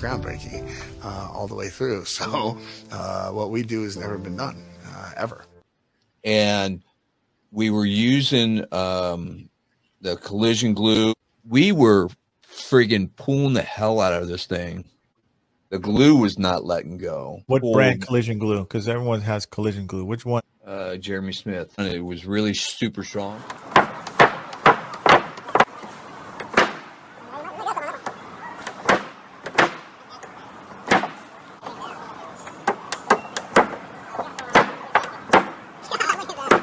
groundbreaking all the way through. So what we do has never been done, ever. And we were using the collision glue. We were friggin' pulling the hell out of this thing. The glue was not letting go. What brand collision glue? Because everyone has collision glue. Which one? Jeremy Smith. And it was really super strong.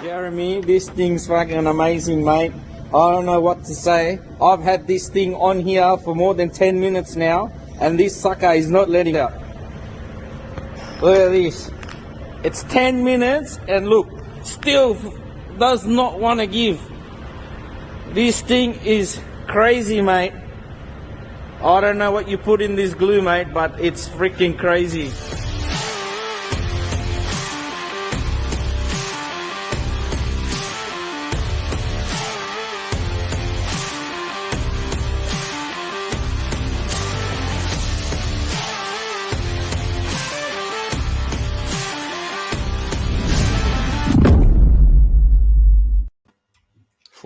Jeremy, this thing's fucking amazing, mate. I don't know what to say. I've had this thing on here for more than 10 minutes now, and this sucker is not letting out. Look at this. It's 10 minutes, and look, still does not want to give. This thing is crazy, mate. I don't know what you put in this glue, mate, but it's freaking crazy.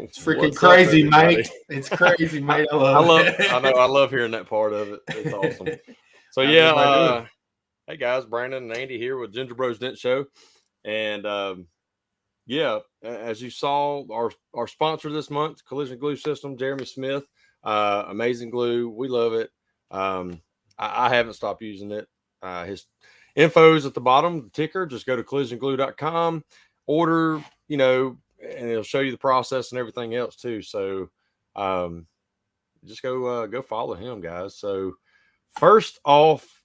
It's freaking crazy, mate. It's crazy, mate. I love it. I know. I love hearing that part of it. It's awesome. So yeah, hey guys, Brandon and Andy here with Ginger Bros Dent Show, and yeah, as you saw, our sponsor this month, Collision Glue System, Jeremy Smith, amazing glue. We love it. I haven't stopped using it. His info is at the bottom, the ticker. Just go to collisionglue.com, order, and it'll show you the process and everything else too. So just go follow him, guys. So first off,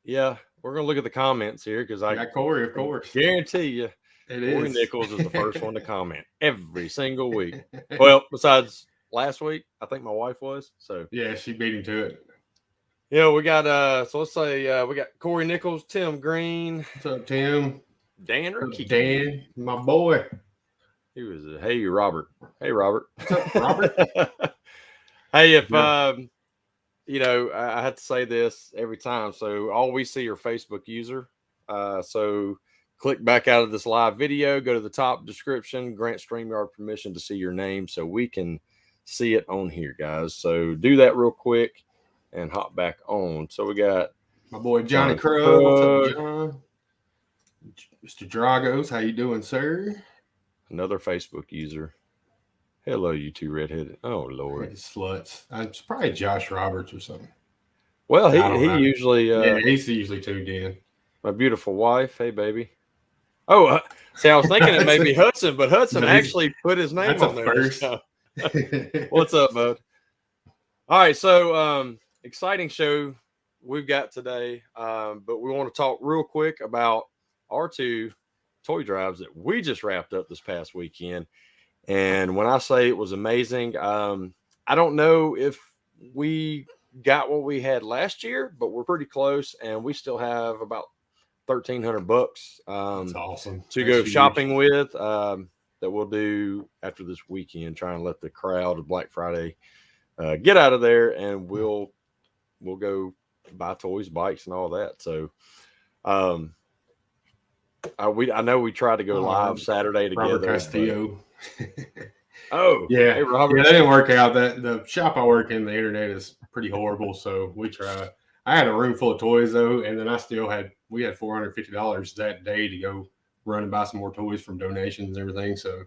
yeah, we're gonna look at the comments here because I got Corey, of course. Guarantee you, Corey is. Nichols is the first one to comment every single week. Well, besides last week, I think my wife was. So yeah, she beat him to it. Yeah, we got so let's say we got Corey Nichols, Tim Green. What's up, Tim? Dan Ricky. Dan, my boy. He was hey Robert. Hey Robert. What's up, Robert? Hey, if I have to say this every time. So all we see are Facebook user. So click back out of this live video, go to the top description, grant StreamYard permission to see your name so we can see it on here, guys. So do that real quick and hop back on. So we got my boy Johnny Crow. What's up, John? Mr. Dragos, how you doing, sir? Another Facebook user. Hello, you two redheaded. Oh, Lord. Sluts. It's probably Josh Roberts or something. Well, he usually... yeah, he's usually tuned in. My beautiful wife. Hey, baby. Oh, see, I was thinking it may be Hudson, but Hudson actually put his name on there. First. What's up, bud? All right, so exciting show we've got today, but we want to talk real quick about our two toy drives that we just wrapped up this past weekend. And when I say it was amazing, I don't know if we got what we had last year, but we're pretty close, and we still have about $1,300 That's awesome. to go shopping with that we'll do after this weekend, try and let the crowd of Black Friday get out of there, and we'll go buy toys, bikes, and all that. So I know we tried to go live Saturday together. Robert Castillo. Oh, yeah. Hey, Robert. Yeah, that didn't work out. The shop I work in, the internet is pretty horrible. So we tried. I had a room full of toys though, and then we had $450 that day to go run and buy some more toys from donations and everything. So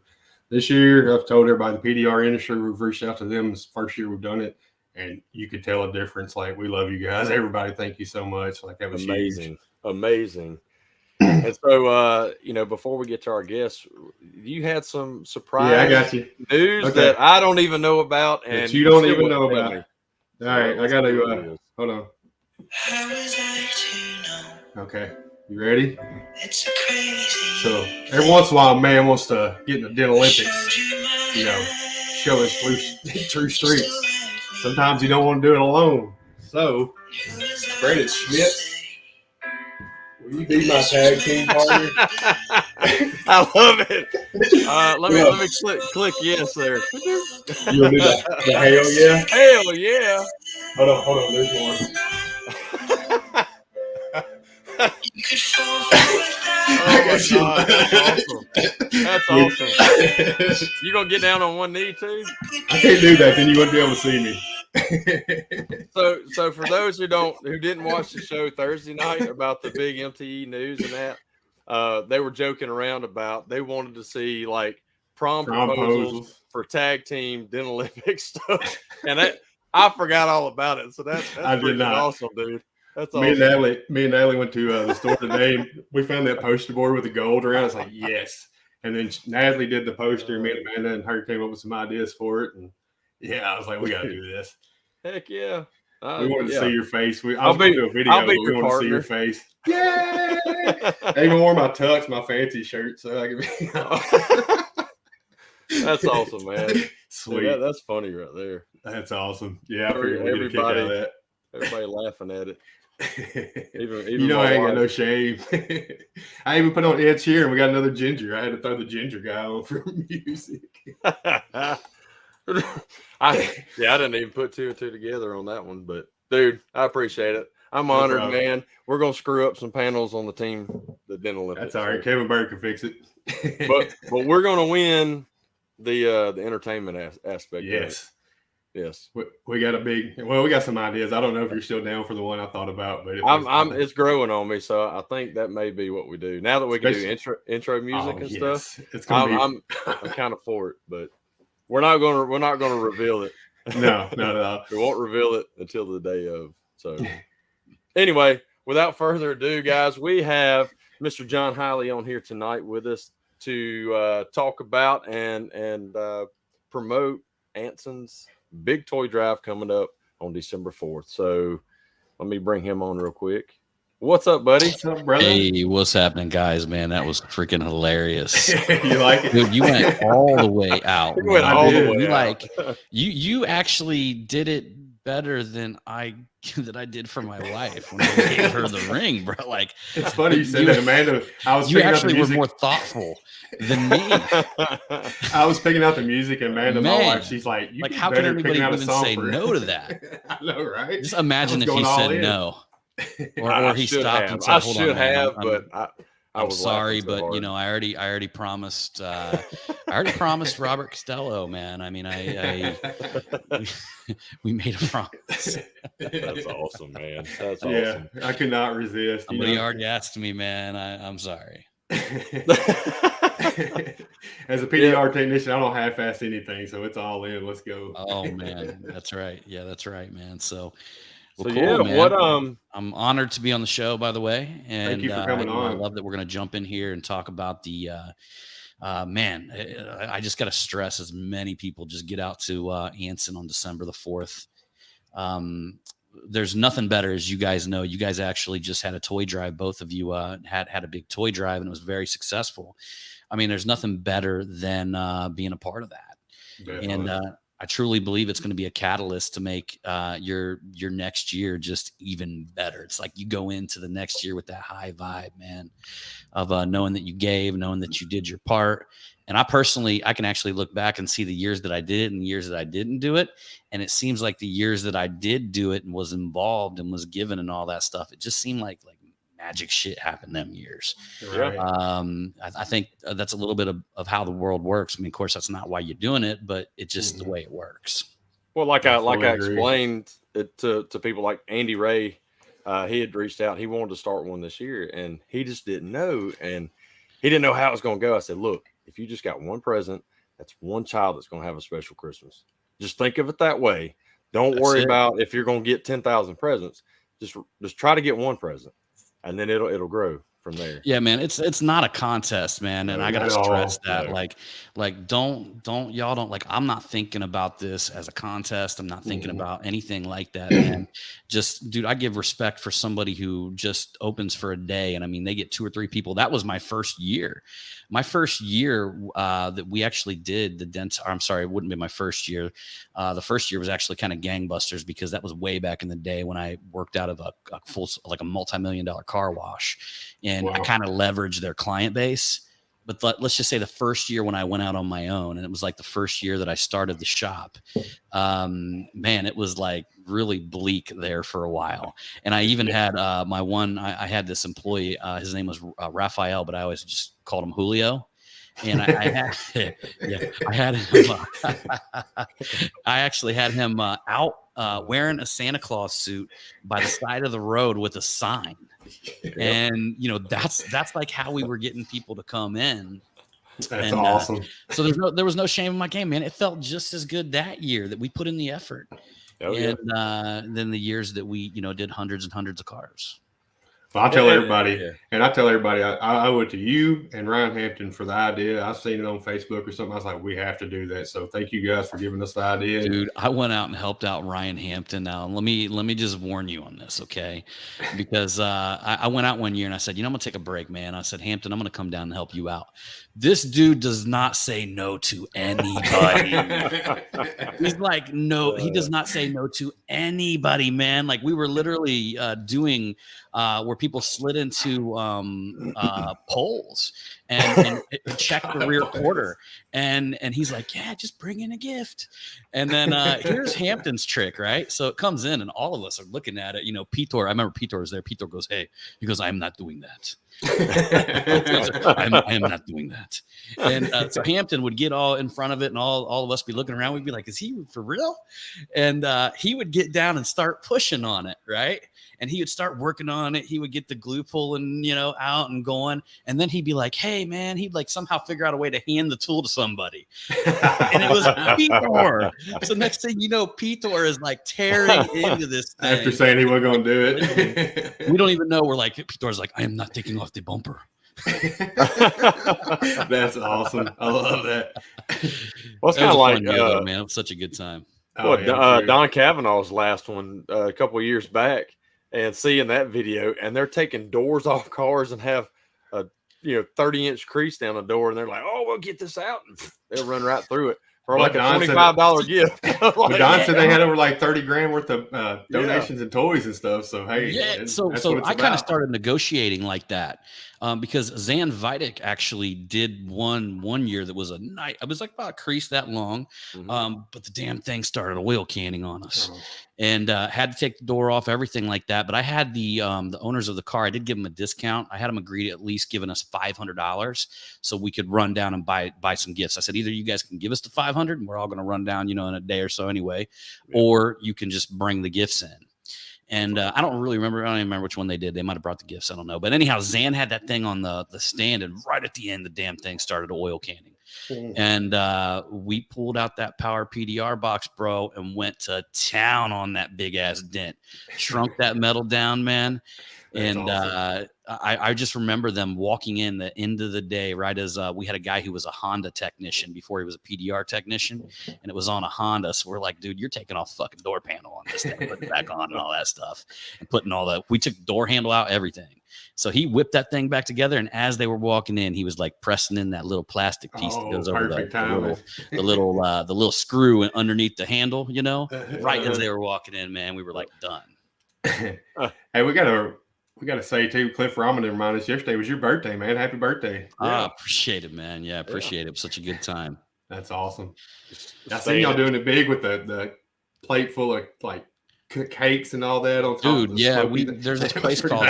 this year, I've told everybody the PDR industry, we've reached out to them. It's the first year we've done it, and you could tell a difference. Like, we love you guys. Everybody, thank you so much. Like, that was amazing. Amazing. And so, before we get to our guests, you had some surprise I got you. news that I don't even know about. And that you don't even know about. All right, I got to hold on. How was I to know? Okay, you ready? It's a crazy. So every once in a while, a man wants to get in the Den Olympics, show his true streets. Sometimes you don't want to do it alone. So, Brandon Schmidt, will you be my tag team partner? I love it. Let me click yes there. You'll do the hell yeah? Hell yeah. Hold on. There's more. You could fall for it now. Oh my God, that's awesome. That's awesome. You gonna get down on one knee too? I can't do that. Then you wouldn't be able to see me. So for those who didn't watch the show Thursday night about the big MTE news and that, they were joking around about they wanted to see like prom proposals for tag team dental Olympic stuff, and I forgot all about it. So that's freaking awesome, dude. That's awesome. Me and Natalie went to the store today. And we found that poster board with the gold around. It's like yes. And then Natalie did the poster. Me and Amanda and her came up with some ideas for it. And yeah, I was like, we got to do this. Heck yeah. We wanted to see your face. I was going to do a video, but we wanted to see your face. Yay! I even wore my tux, my fancy shirt, so I could be. That's awesome, man. Sweet. Yeah, that's funny right there. That's awesome. Yeah, I figured we'd get a kick out of that. Everybody laughing at it. Even you know, I ain't got no shame. I even put on Ed Sheeran. We got another ginger. I had to throw the ginger guy on for music. I didn't even put two and two together on that one, but dude, I appreciate it. I'm honored, man. We're gonna screw up some panels on the team, the dental Olympics. That's all right. Kevin Bird can fix it. but we're gonna win the entertainment aspect. Yes. Yes. We got some ideas. I don't know if you're still down for the one I thought about, but it's growing on me, so I think that may be what we do. Now that we can do intro music and stuff, it's gonna I'm kind of for it, but we're not gonna reveal it. No, not at all. We won't reveal it until the day of. So anyway, without further ado, guys, we have Mr. John Highley on here tonight with us to talk about and promote Anson's big toy drive coming up on December 4th. So let me bring him on real quick. What's up, buddy? What's up, brother? Hey, what's happening, guys? Man, that was freaking hilarious. You like it? Dude, you went all the way out. You went all the way out. Like you actually did it better than I did for my wife when I gave her the ring, bro. Like, it's funny you said that, Amanda. You actually were more thoughtful than me. I was picking out the music, and Amanda, my wife, she's like, how can anybody even say no to that? I know, right? Just imagine if he said no. Or he stopped and said, "Hold on, man, but I'm sorry, but hard. You know, I already promised. I already promised Robert Costello, man. I mean, we made a promise. That's awesome, man. That's awesome. Yeah, I could not resist. Somebody already asked me, man. I'm sorry. As a PDR technician, I don't half-ass anything, so it's all in. Let's go. Oh man, that's right. Yeah, that's right, man. So. Well, cool, man. I'm honored to be on the show, by the way, and thank you for coming on. I love that we're going to jump in here and talk about the man. I just got to stress, as many people just get out to Anson on December the 4th. There's nothing better, as you guys know. You guys actually just had a toy drive. Both of you had a big toy drive, and it was very successful. I mean, there's nothing better than being a part of that. Definitely. And I truly believe it's going to be a catalyst to make your next year just even better. It's like you go into the next year with that high vibe, man, of knowing that you gave, knowing that you did your part. And I can actually look back and see the years that I did it and the years that I didn't do it. And it seems like the years that I did do it and was involved and was given and all that stuff, it just seemed like magic shit happened them years. Right. I think that's a little bit of how the world works. I mean, of course, that's not why you're doing it, but it's just the way it works. Well, like I explained it to people like Andy Ray, he had reached out. He wanted to start one this year, and he just didn't know, and he didn't know how it was going to go. I said, look, if you just got one present, that's one child that's going to have a special Christmas. Just think of it that way. Don't worry about if you're going to get 10,000 presents. Just try to get one present. And then it'll grow from there. Yeah, man, it's not a contest, man, and I gotta stress that. No. Like don't I'm not thinking about this as a contest. I'm not thinking about anything like that, man. Just, dude, I give respect for somebody who just opens for a day, and I mean, they get 2 or 3 people. That was my first year. My first year that we actually did the I'm sorry, it wouldn't be my first year. The first year was actually kind of gangbusters, because that was way back in the day when I worked out of a full, like a multi-million-dollar car wash, and I kind of leveraged their client base. but let's just say the first year when I went out on my own, and it was like the first year that I started the shop, man, it was like really bleak there for a while. And I even had I had this employee, his name was Raphael, but I always just called him Julio. And I had him. I actually had him out wearing a Santa Claus suit by the side of the road with a sign. And that's like how we were getting people to come in. That's awesome. So there was no shame in my game, man. It felt just as good that year that we put in the effort. Then the years that we did hundreds and hundreds of cars. Well, I tell everybody, I owe it to you and Ryan Hampton for the idea. I've seen it on Facebook or something. I was like, we have to do that. So thank you guys for giving us the idea. Dude, I went out and helped out Ryan Hampton. Now, let me just warn you on this, okay? Because I went out one year and I said, I'm going to take a break, man. I said, Hampton, I'm going to come down and help you out. This dude does not say no to anybody. He's like, no, he does not say no to anybody, man. Like we were literally doing where people slid into poles and check the rear quarter. And he's like, yeah, just bring in a gift. And then here's Hampton's trick, right? So it comes in and all of us are looking at it. Peter, I remember Peter was there. Peter goes, hey, he goes, I'm not doing that. I am not doing that. And so Hampton would get all in front of it and all of us be looking around. We'd be like, is he for real? And he would get down and start pushing on it, right? And he would start working on it. He would get the glue pulling, out and going. And then he'd be like, hey, man, he'd like somehow figure out a way to hand the tool to somebody. And it was Peter. So next thing you know, Peter is like tearing into this thing. After saying he wasn't going to do it. We don't even know. We're like, Peter's like, I am not taking off the bumper. That's awesome. I love that. Well, it's kind of like, man, it was such a good time. Don Cavanaugh's last one a couple of years back. And seeing that video, and they're taking doors off cars and have a 30-inch crease down the door, and they're like, "Oh, we'll get this out," and they'll run right through it for like a $25 gift. But Don said they had over like $30,000 worth of donations and toys and stuff. So hey, so I kind of started negotiating like that because Zan Vidic actually did one year that was a night. It was like about a crease that long, but the damn thing started oil canning on us. And had to take the door off, everything like that. But I had the owners of the car. I did give them a discount. I had them agree to at least giving us $500 so we could run down and buy some gifts. I said, either you guys can give us the $500 and we're all going to run down, in a day or so anyway, or you can just bring the gifts in. And I don't even remember which one they did. They might have brought the gifts. I don't know. But anyhow, Zan had that thing on the stand, and right at the end, the damn thing started oil canning. And we pulled out that power PDR box, bro, and went to town on that big ass dent. Shrunk that metal down, man. That's awesome. I just remember them walking in the end of the day, right as we had a guy who was a Honda technician before he was a PDR technician, and it was on a Honda. So we're like, dude, you're taking off fucking door panel on this thing, putting it back on and all that stuff, and putting we took door handle out, everything. So he whipped that thing back together, and as they were walking in, he was like pressing in that little plastic piece that goes over the little screw underneath the handle, right as they were walking in, man. We were like, done. Hey, we gotta say too, Cliff Rahman reminded us yesterday was your birthday, man. Happy birthday. Appreciate it, man. Yeah, appreciate it. It was such a good time. That's awesome. I seen y'all doing it big with the plate full of like cakes and all that on top. Dude, there's this place called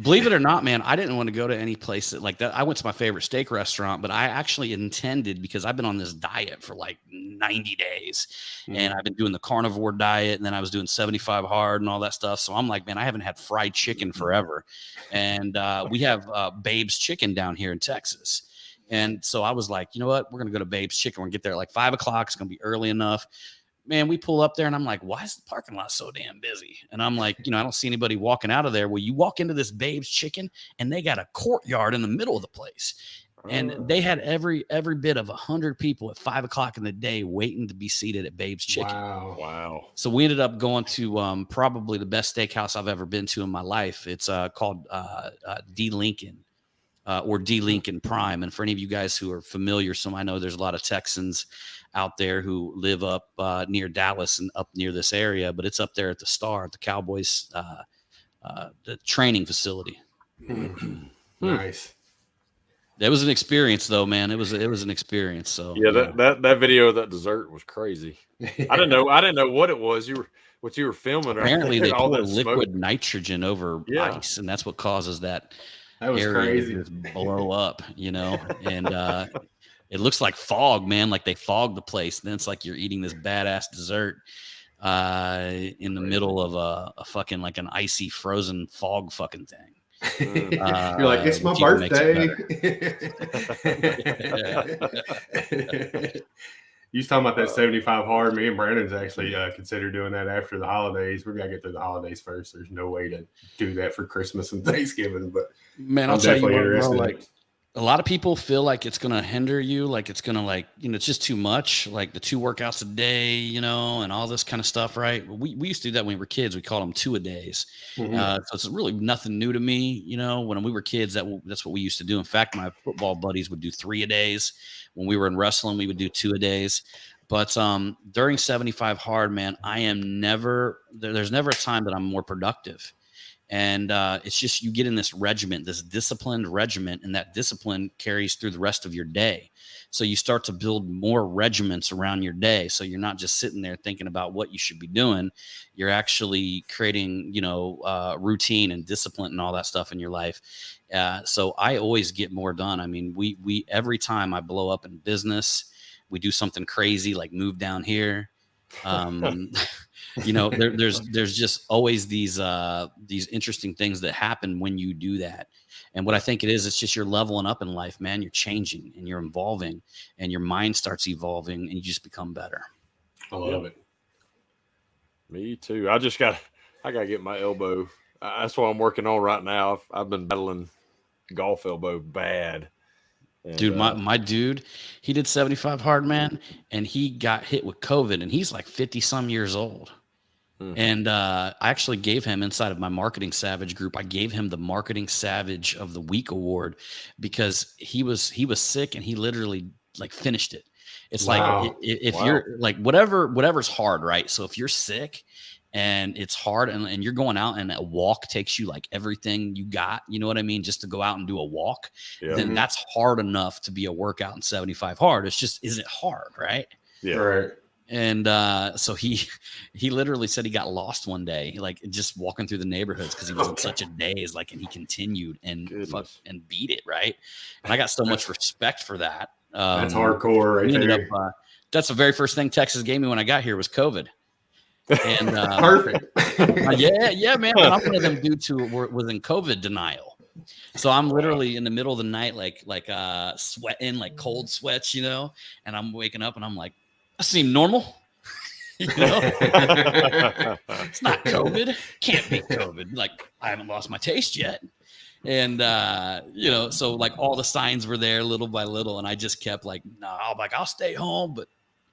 believe it or not, man, I didn't want to go to any place like that. I went to my favorite steak restaurant, but I actually intended, because I've been on this diet for like 90 days and I've been doing the carnivore diet, and then I was doing 75 hard and all that stuff. So I'm like, man, I haven't had fried chicken forever. And we have Babe's Chicken down here in Texas. And so I was like, you know what? We're going to go to Babe's Chicken. We're going to get there at like 5 o'clock. It's going to be early enough. Man, we pull up there and I'm like, why is the parking lot so damn busy? And I'm like, I don't see anybody walking out of there. Well, you walk into this Babe's Chicken and they got a courtyard in the middle of the place. And they had every bit of 100 people at 5 o'clock in the day waiting to be seated at Babe's Chicken. Wow. So we ended up going to probably the best steakhouse I've ever been to in my life. It's called D. Lincoln. Or D. Lincoln Prime. And for any of you guys who are familiar, I know there's a lot of Texans out there who live up near Dallas and up near this area, but it's up there at the Star, at the Cowboys the training facility. Nice. It was an experience, though, man. It was an experience. So Yeah, that video of that dessert was crazy. I didn't know what it was. You were filming. Apparently, they all pour that liquid smoke. nitrogen over ice, and that's what causes that was area crazy. to just blow up. And it looks like fog, man. Like they fogged the place. And then it's like you're eating this badass dessert in the middle of a fucking like an icy frozen fog fucking thing. You're like, it's my birthday. You was talking about that 75 hard. Me and Brandon's actually consider doing that after the holidays. We got to get through the holidays first. There's no way to do that for Christmas and Thanksgiving. But man, I'll tell you what, bro, like a lot of people feel like it's going to hinder you. Like it's going to it's just too much. Like the 2 workouts a day, and all this kind of stuff. Right. We used to do that when we were kids. We called them 2-a-days. Mm-hmm. So it's really nothing new to me. When we were kids, that's what we used to do. In fact, my football buddies would do 3-a-days. When we were in wrestling, we would do 2-a-days. But during 75 hard, man, there's never a time that I'm more productive. And it's just you get in this regiment, this disciplined regiment, and that discipline carries through the rest of your day. So you start to build more regiments around your day. So you're not just sitting there thinking about what you should be doing. You're actually creating, routine and discipline and all that stuff in your life. So I always get more done. I mean, we every time I blow up in business, we do something crazy like move down here. There's just always these interesting things that happen when you do that. And what I think it's just you're leveling up in life, man. You're changing and you're evolving and your mind starts evolving and you just become better. I love it. Me too. I gotta get my elbow. That's what I'm working on right now. I've been battling golf elbow bad. And, dude, my dude, he did 75 hard, man, and he got hit with COVID, and he's like 50 some years old. Mm-hmm. And I actually gave him, inside of my Marketing Savage group, I gave him the Marketing Savage of the Week award because he was sick and he literally like finished it. It's like if you're like whatever's hard, right? So if you're sick and it's hard and you're going out and a walk takes you like everything you got, you know what I mean? Just to go out and do a walk, then that's hard enough to be a workout in 75 hard. It's just, is it hard? Right. Yeah. Right. And so he literally said he got lost one day, like just walking through the neighborhoods because he was in such a daze, like, and he continued and beat it. Right. And I got so much respect for that. That's hardcore. Right there. That's the very first thing Texas gave me when I got here was COVID. And perfect. yeah, man. I'm one of them dudes who was in COVID denial. So I'm literally in the middle of the night, like sweating, like cold sweats, and I'm waking up and I'm like, I seem normal. It's not COVID. Can't be COVID. Like I haven't lost my taste yet. And so like all the signs were there little by little, and I just kept like, I'll stay home, but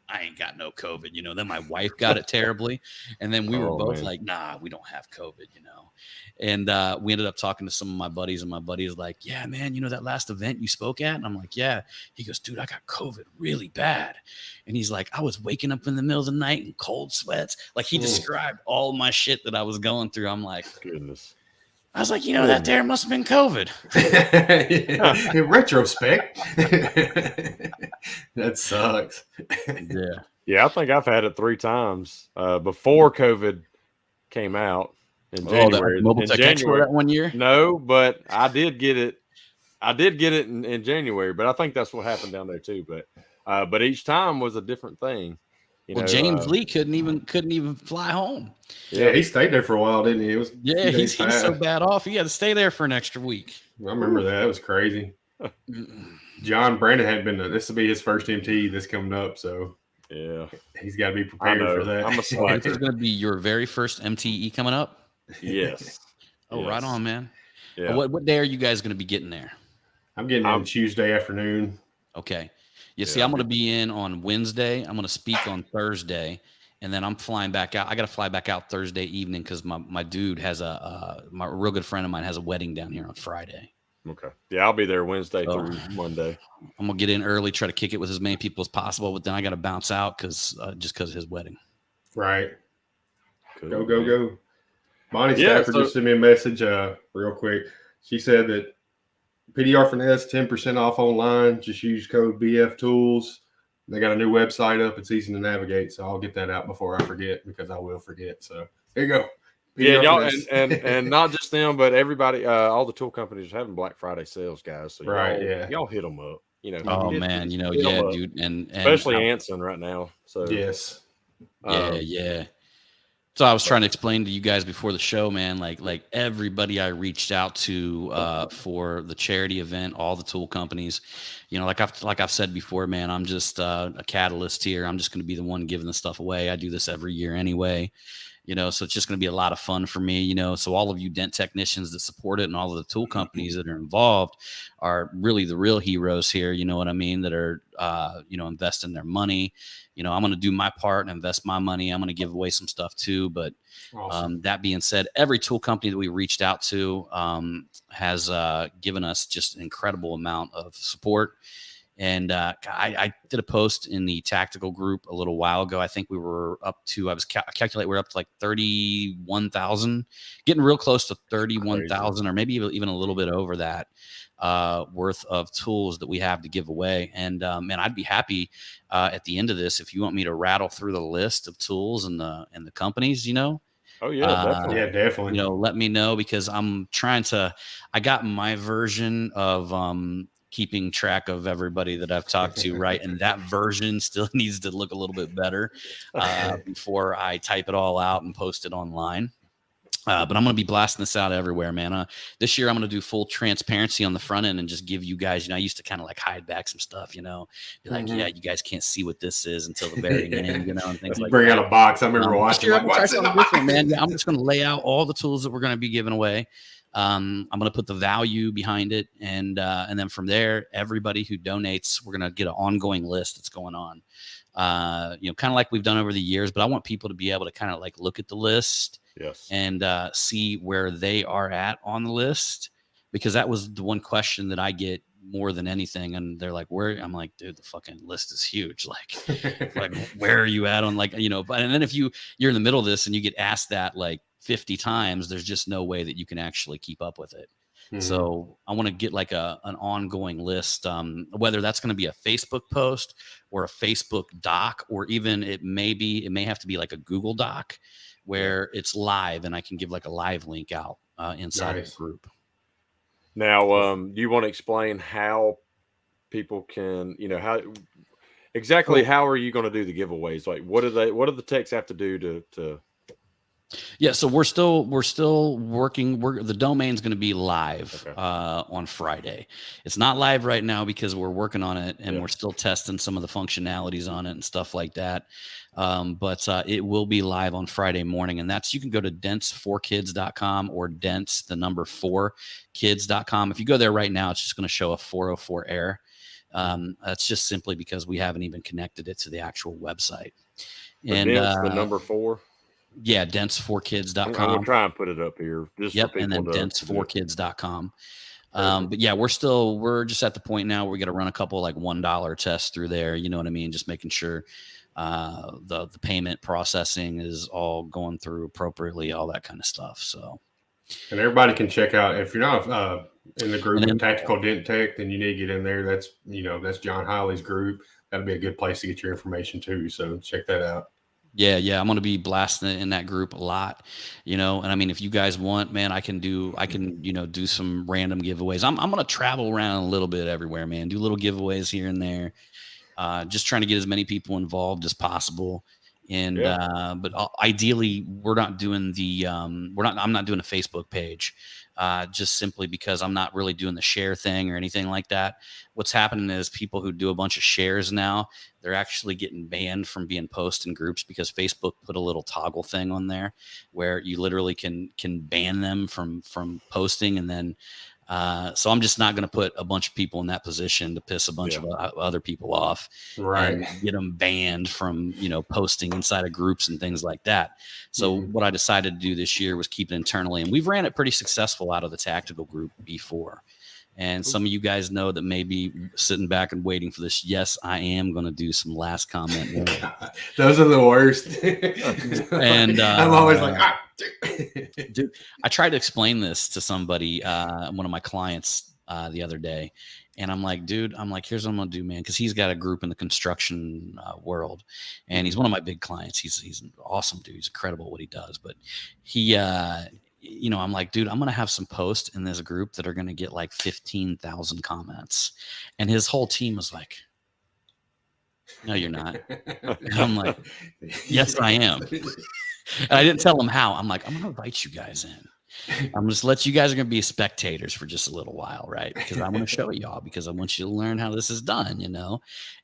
I ain't got no COVID, Then my wife got it terribly. And then we were both like, nah, we don't have COVID, And we ended up talking to some of my buddies, and my buddy is like, yeah, man, that last event you spoke at? And I'm like, yeah. He goes, dude, I got COVID really bad. And he's like, I was waking up in the middle of the night in cold sweats. Like he described all my shit that I was going through. I'm like, goodness. I was like, that there must have been COVID. In retrospect, that sucks. Yeah, I think I've had it 3 times before COVID came out in January. That Mobile Tech Expo that one year? No, but I did get it. I did get it in January, but I think that's what happened down there too. But each time was a different thing. James Lee couldn't even fly home. Yeah, he stayed there for a while, didn't he? He's so bad off. He had to stay there for an extra week. I remember that. It was crazy. John Brandon had been. This will be his first MT this coming up, so yeah, he's got to be prepared for that. I'm a slacker. This is going to be your very first MTE coming up. Yes. Oh, yes. Right on, man. Yeah. What day are you guys going to be getting there? I'm getting on Tuesday afternoon. Okay. See, I'm going to be in on Wednesday. I'm going to speak on Thursday, and then I'm flying back out. I got to fly back out Thursday evening because my dude has my real good friend of mine has a wedding down here on Friday. Okay. Yeah, I'll be there Wednesday through Monday. I'm going to get in early, try to kick it with as many people as possible, but then I got to bounce out because of his wedding. Right. Cool. Go. Bonnie Stafford just sent me a message real quick. She said that PDR Finesse, 10% off online. Just use code BF Tools. They got a new website up. It's easy to navigate, so I'll get that out before I forget, because I will forget. So there you go. Yeah, PDR y'all, Finesse. and not just them, but everybody, all the tool companies are having Black Friday sales, guys. So y'all hit them up. You know, Oh hit man, you know, 'em yeah, up. dude, and Especially Anson right now. So yes, yeah. So I was trying to explain to you guys before the show, man, like everybody I reached out to for the charity event, all the tool companies, you know, like I've said before, man, I'm just a catalyst here. I'm just going to be the one giving the stuff away. I do this every year anyway. You know, so it's just going to be a lot of fun for me, you know. So all of you dent technicians that support it and all of the tool companies that are involved are really the real heroes here. You know what I mean? That are, you know, investing their money. You know, I'm going to do my part and invest my money. I'm going to give away some stuff too. But that being said, every tool company that we reached out to has given us just an incredible amount of support. And I did a post in the tactical group a little while ago. I think we were up to, I calculate we're up to like 31,000, getting real close to 31,000, or maybe even a little bit over that worth of tools that we have to give away. And man, I'd be happy at the end of this if you want me to rattle through the list of tools and the companies, you know. Oh yeah, definitely. Yeah, definitely. You know, let me know, because I'm trying to. I got my version of keeping track of everybody that I've talked to, right? And that version still needs to look a little bit better before I type it all out and post it online. But I'm going to be blasting this out everywhere, man. This year, I'm going to do full transparency on the front end and just give you guys, you know, I used to kind of like hide back some stuff, you know, be like, yeah, you guys can't see what this is until the very end, you know, and things like that. Bring out a box. I remember watching. Like, what's in the box? Man, yeah, I'm just going to lay out all the tools that we're going to be giving away. I'm going to put the value behind it. And then from there, everybody who donates, we're going to get an ongoing list that's going on, you know, kind of like we've done over the years. But I want people to be able to kind of like look at the list. Yes. And see where they are at on the list, because that was the one question that I get more than anything. And they're like, where? I'm like, dude, the fucking list is huge. Like where are you at on, like, you know, and then if you're in the middle of this and you get asked that like 50 times, there's just no way that you can actually keep up with it. Mm-hmm. So I want to get like an ongoing list, whether that's going to be a Facebook post or a Facebook doc, or even it may have to be like a Google doc where it's live and I can give like a live link out inside of the group. Now, you want to explain how people can, you know, how exactly how are you going to do the giveaways? Like, what do the techs have to do to? Yeah, so we're still working. The domain's going to be live on Friday. It's not live right now because we're working on it and we're still testing some of the functionalities on it and stuff like that. But it will be live on Friday morning, and that's, you can go to dense4kids.com or dense the number 4kids.com. If you go there right now, it's just going to show a 404 error. That's just simply because we haven't even connected it to the actual website. And the number 4. Yeah, dense4kids.com. I'm gonna try and put it up here. Just yep, and then dense4kids.com. But yeah, we're just at the point now where we got to run a couple like $1 tests through there. You know what I mean? Just making sure the payment processing is all going through appropriately, all that kind of stuff. So, and everybody can check out, if you're not in the group of Tactical Dent Tech, then you need to get in there. That's John Highley's group. That'd be a good place to get your information too. So check that out. Yeah. I'm going to be blasting it in that group a lot, you know, and I mean, if you guys want, man, I can, you know, do some random giveaways. I'm going to travel around a little bit everywhere, man, do little giveaways here and there. Just trying to get as many people involved as possible. And, but ideally we're not doing I'm not doing a Facebook page, just simply because I'm not really doing the share thing or anything like that. What's happening is people who do a bunch of shares now, they're actually getting banned from being posted in groups because Facebook put a little toggle thing on there where you literally can ban them from posting. And then, so I'm just not going to put a bunch of people in that position to piss a bunch of other people off, right? And get them banned from, you know, posting inside of groups and things like that. So what I decided to do this year was keep it internally, and we've ran it pretty successful out of the tactical group before. And some of you guys know that maybe sitting back and waiting for this. Yes, I am going to do some last comment. Those are the worst. And I'm always like, dude, I tried to explain this to somebody, one of my clients the other day, and I'm like, dude, here's what I'm gonna do, man, because he's got a group in the construction world, and he's one of my big clients. He's an awesome dude. He's incredible at what he does, but he, I'm like, dude, I'm gonna have some posts in this group that are gonna get like 15,000 comments, and his whole team was like, no, you're not. And I'm like, yes, I am. And I didn't tell him how. I'm like, I'm gonna invite you guys in. I'm just let you guys are gonna be spectators for just a little while, right? Because I want to show y'all, because I want you to learn how this is done,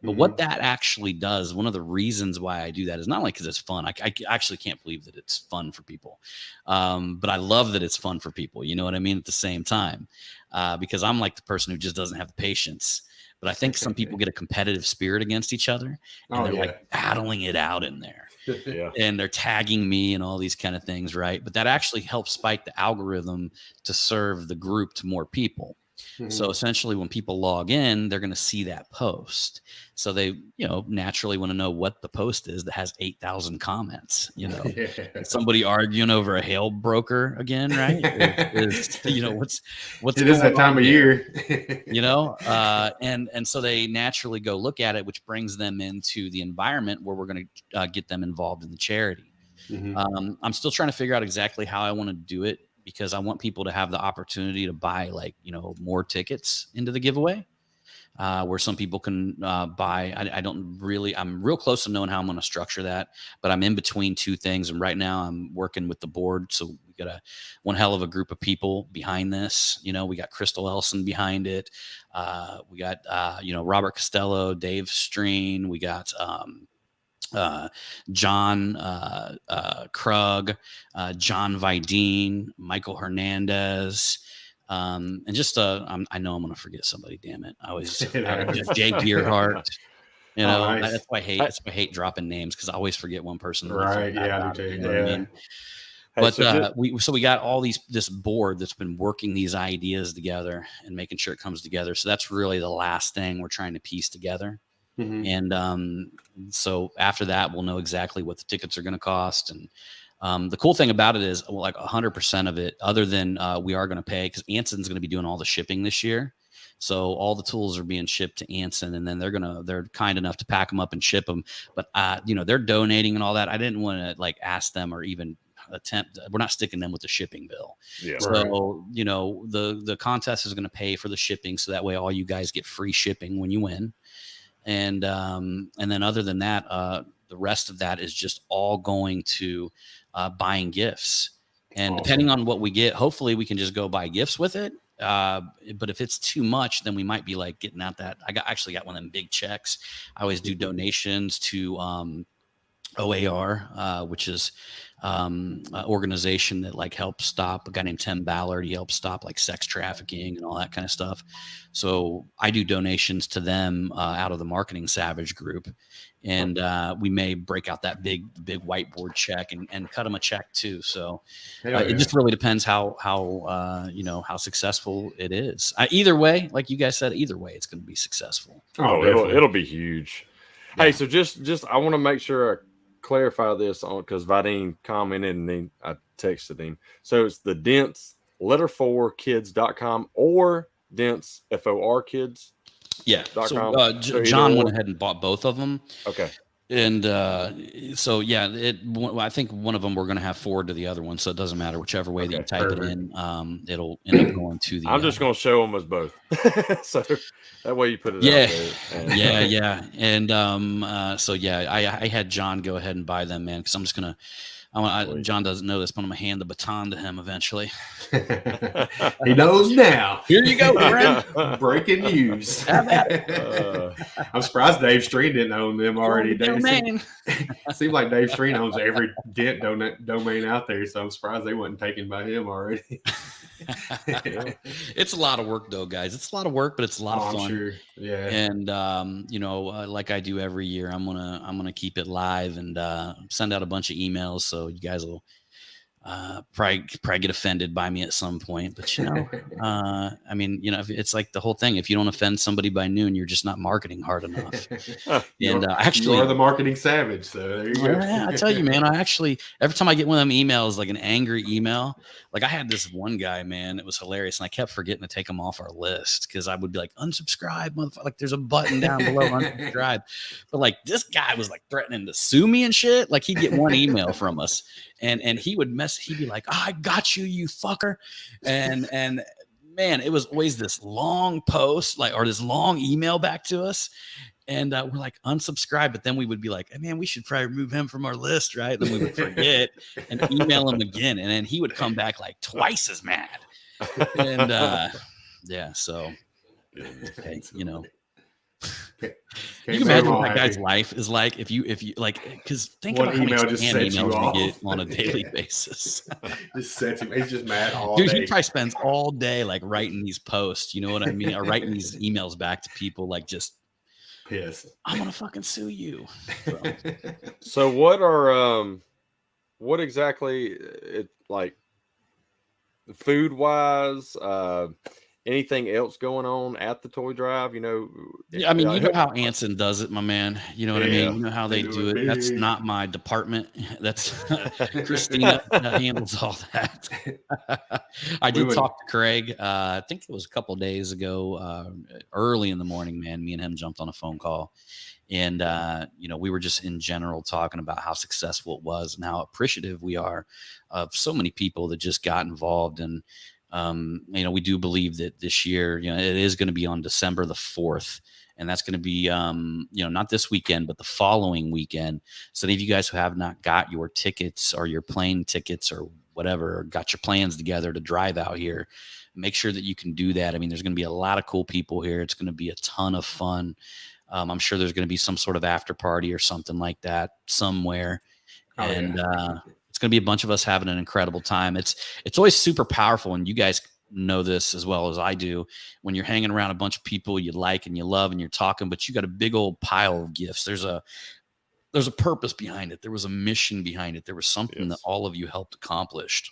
But what that actually does, one of the reasons why I do that is not only because it's fun. I actually can't believe that it's fun for people, but I love that it's fun for people. You know what I mean? At the same time, because I'm like the person who just doesn't have the patience. But I think some people get a competitive spirit against each other, and they're like battling it out in there. Yeah. And they're tagging me and all these kind of things, right? But that actually helps spike the algorithm to serve the group to more people. So essentially, when people log in, they're going to see that post. So they, naturally want to know what the post is that has 8,000 comments. Somebody arguing over a hail broker again, right? What's it is that time of year, and so they naturally go look at it, which brings them into the environment where we're going to get them involved in the charity. I'm still trying to figure out exactly how I want to do it, because I want people to have the opportunity to buy more tickets into the giveaway, where some people can buy. I'm real close to knowing how I'm going to structure that, but I'm in between two things. And right now I'm working with the board. So we got one hell of a group of people behind this. We got Crystal Elson behind it. We got, Robert Costello, Dave Streen. We got, John Krug, John Vidine, Michael Hernandez, and just I know I'm going to forget somebody. Damn it! I always Jake Gearhart. Nice. That's why I hate dropping names, because I always forget one person. Right? Yeah, I do too. What I mean? But we got all this board that's been working these ideas together and making sure it comes together. So that's really the last thing we're trying to piece together. And so after that, we'll know exactly what the tickets are going to cost. And the cool thing about it is, like 100% of it, other than we are going to pay, because Anson's going to be doing all the shipping this year. So all the tools are being shipped to Anson, and then they're kind enough to pack them up and ship them. But they're donating and all that. I didn't want to ask them or even attempt. We're not sticking them with the shipping bill. Yeah. So the contest is going to pay for the shipping, so that way all you guys get free shipping when you win. And then other than that, the rest of that is just all going to buying gifts. And depending on what we get, hopefully we can just go buy gifts with it. But if it's too much, then we might be getting out that. I actually got one of them big checks. I always do donations to OAR, which is an organization that helps stop, a guy named Tim Ballard. He helps stop sex trafficking and all that kind of stuff. So I do donations to them out of the Marketing Savage group, and we may break out that big whiteboard check and cut them a check too. So it just really depends how successful it is. Either way, like you guys said, either way it's going to be successful. It'll be huge. Yeah. Hey, so just I want to make sure I clarify this on, because Vadine commented and then I texted him. So it's the Dents letter4kids.com or Dents FOR kids. Yeah. So John went ahead and bought both of them. Okay. And so yeah, I think one of them we're going to have forward to the other one, so it doesn't matter whichever way that you type it in. It'll end up going to the. I'm just going to show them as both, so that way you put it. Out there. Yeah. And so yeah, I had John go ahead and buy them, man, because I'm just gonna. John doesn't know this, but I'm gonna hand the baton to him eventually. He knows now. Here you go, friend. Breaking news. I'm surprised Dave Streen didn't own them already. Seems like Dave Streen owns every Dent domain out there, so I'm surprised they wasn't taken by him already. It's a lot of work, though, guys. It's a lot of work, but it's a lot of fun. Sure. Yeah. And like I do every year, I'm gonna keep it live and send out a bunch of emails, so you guys will probably get offended by me at some point, but I mean, it's like the whole thing. If you don't offend somebody by noon, you're just not marketing hard enough. And actually, you are the marketing savage. So there you go. Yeah, I tell you, man, I actually, every time I get one of them emails, like an angry email, like I had this one guy, man, it was hilarious. And I kept forgetting to take him off our list because I would be like, unsubscribe, motherfucker. Like there's a button down below, unsubscribe. But like this guy was like threatening to sue me and shit. Like he'd get one email from us and he would he'd be like, I got you, you fucker. And man, it was always this long post, like, or this long email back to us. And we're like, unsubscribe. But then we would be like, hey, man, we should probably remove him from our list, right? Then we would forget and email him again. And then he would come back like twice as mad. And yeah, so, hey, you can imagine what that guy's life is like if you like, because think about how many spam emails we get on a daily basis. Just sets him. He's just mad all Dude, day. he probably spends all day like writing these posts, you know what I mean? Or writing these emails back to people like just pissed. I'm gonna fucking sue you. So what exactly it like food wise, anything else going on at the toy drive? Yeah, I mean, you know how Anson does it, my man. You know what I mean? You know how they do it. That's not my department. That's Christina handles all that. I did talk to Craig. I think it was a couple of days ago, early in the morning, man. Me and him jumped on a phone call. And, we were just in general talking about how successful it was and how appreciative we are of so many people that just got involved. And, we do believe that this year, it is going to be on December the 4th. And that's going to be, not this weekend, but the following weekend. So any of you guys who have not got your tickets or your plane tickets or whatever, or got your plans together to drive out here, make sure that you can do that. I mean, there's going to be a lot of cool people here. It's going to be a ton of fun. I'm sure there's going to be some sort of after party or something like that somewhere. It's going to be a bunch of us having an incredible time. It's always super powerful. And you guys know this as well as I do. When you're hanging around a bunch of people you like and you love and you're talking, but you got a big old pile of gifts. There's a purpose behind it. There was a mission behind it. There was something that all of you helped accomplish.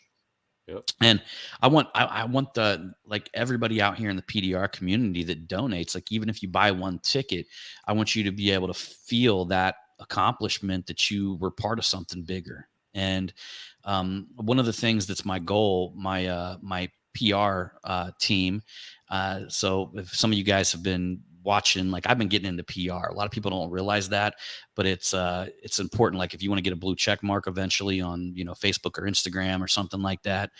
Yep. And I want the, like, everybody out here in the PDR community that donates, like, even if you buy one ticket, I want you to be able to feel that accomplishment that you were part of something bigger. And one of the things that's my goal, my PR team. So if some of you guys have been watching, like, I've been getting into PR. A lot of people don't realize that, but it's important. Like, if you want to get a blue check mark eventually on, Facebook or Instagram or something like that,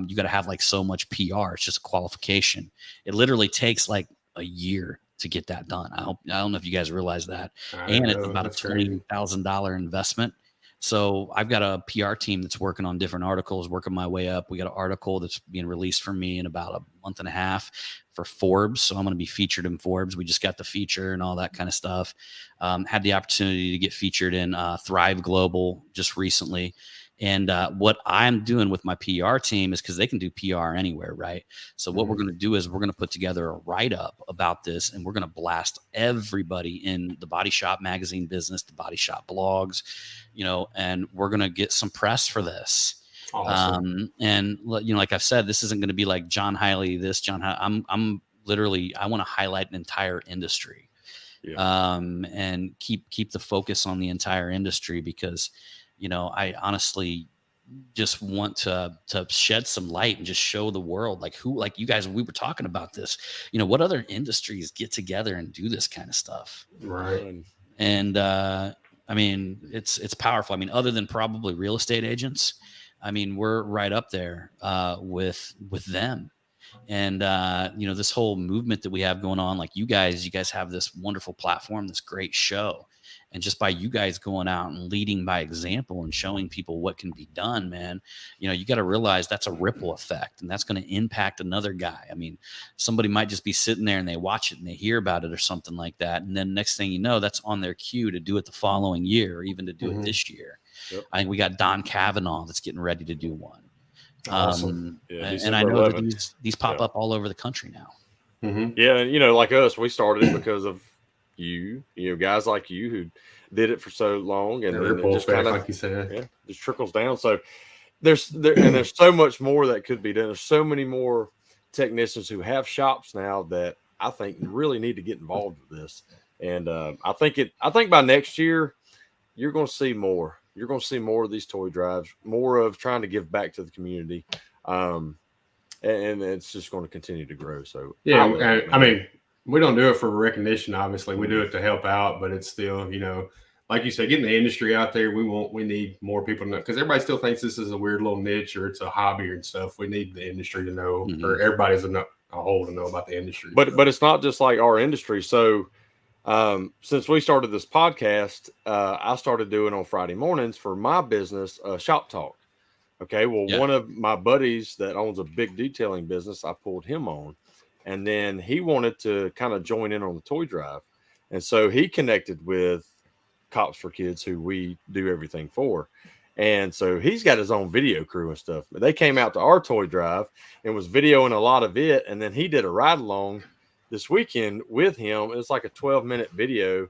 you got to have like so much PR. It's just a qualification. It literally takes like a year to get that done. I don't know if you guys realize that. And it's about a $20,000 investment. So I've got a PR team that's working on different articles, working my way up. We got an article that's being released for me in about a month and a half for Forbes. So I'm going to be featured in Forbes. We just got the feature and all that kind of stuff. Had the opportunity to get featured in Thrive Global just recently. And what I'm doing with my PR team is, because they can do PR anywhere, right? So what we're going to do is we're going to put together a write-up about this, and we're going to blast everybody in the Body Shop magazine business, the Body Shop blogs, and we're going to get some press for this. Awesome. And like I've said, this isn't going to be like John Highley, I'm literally, I want to highlight an entire industry, and keep the focus on the entire industry, because I honestly just want to shed some light and just show the world, like, who, like you guys, we were talking about this, what other industries get together and do this kind of stuff. Right. And, I mean, it's powerful. I mean, other than probably real estate agents, I mean, we're right up there, with them. And, this whole movement that we have going on, like you guys have this wonderful platform, this great show. And just by you guys going out and leading by example and showing people what can be done, man, you got to realize that's a ripple effect, and that's going to impact another guy. I mean, somebody might just be sitting there and they watch it and they hear about it or something like that. And then next thing you know, that's on their queue to do it the following year, or even to do it this year. Yep. I think we got Don Kavanaugh that's getting ready to do one. Awesome. And I know that these pop up all over the country now. Mm-hmm. Yeah. And, like us, we started it because of you guys like you who did it for so long, and then it just kind of, like you said, just trickles down. So, there's so much more that could be done. There's so many more technicians who have shops now that I think really need to get involved with this. And I think by next year you're going to see more. You're going to see more of these toy drives, more of trying to give back to the community, and it's just going to continue to grow. So yeah, I mean, we don't do it for recognition. Obviously, we do it to help out, but it's still, like you said, getting the industry out there. We need more people to know, because everybody still thinks this is a weird little niche or it's a hobby and stuff. We need the industry to know, or everybody's a whole to know about the industry. But it's not just like our industry. So since we started this podcast, I started doing on Friday mornings for my business, Shop Talk. Okay, well, one of my buddies that owns a big detailing business, I pulled him on, and then he wanted to kind of join in on the toy drive, and so he connected with Cops for Kids, who we do everything for. And so he's got his own video crew and stuff. But they came out to our toy drive and was videoing a lot of it. And then he did a ride along this weekend with him. It's like a 12-minute video.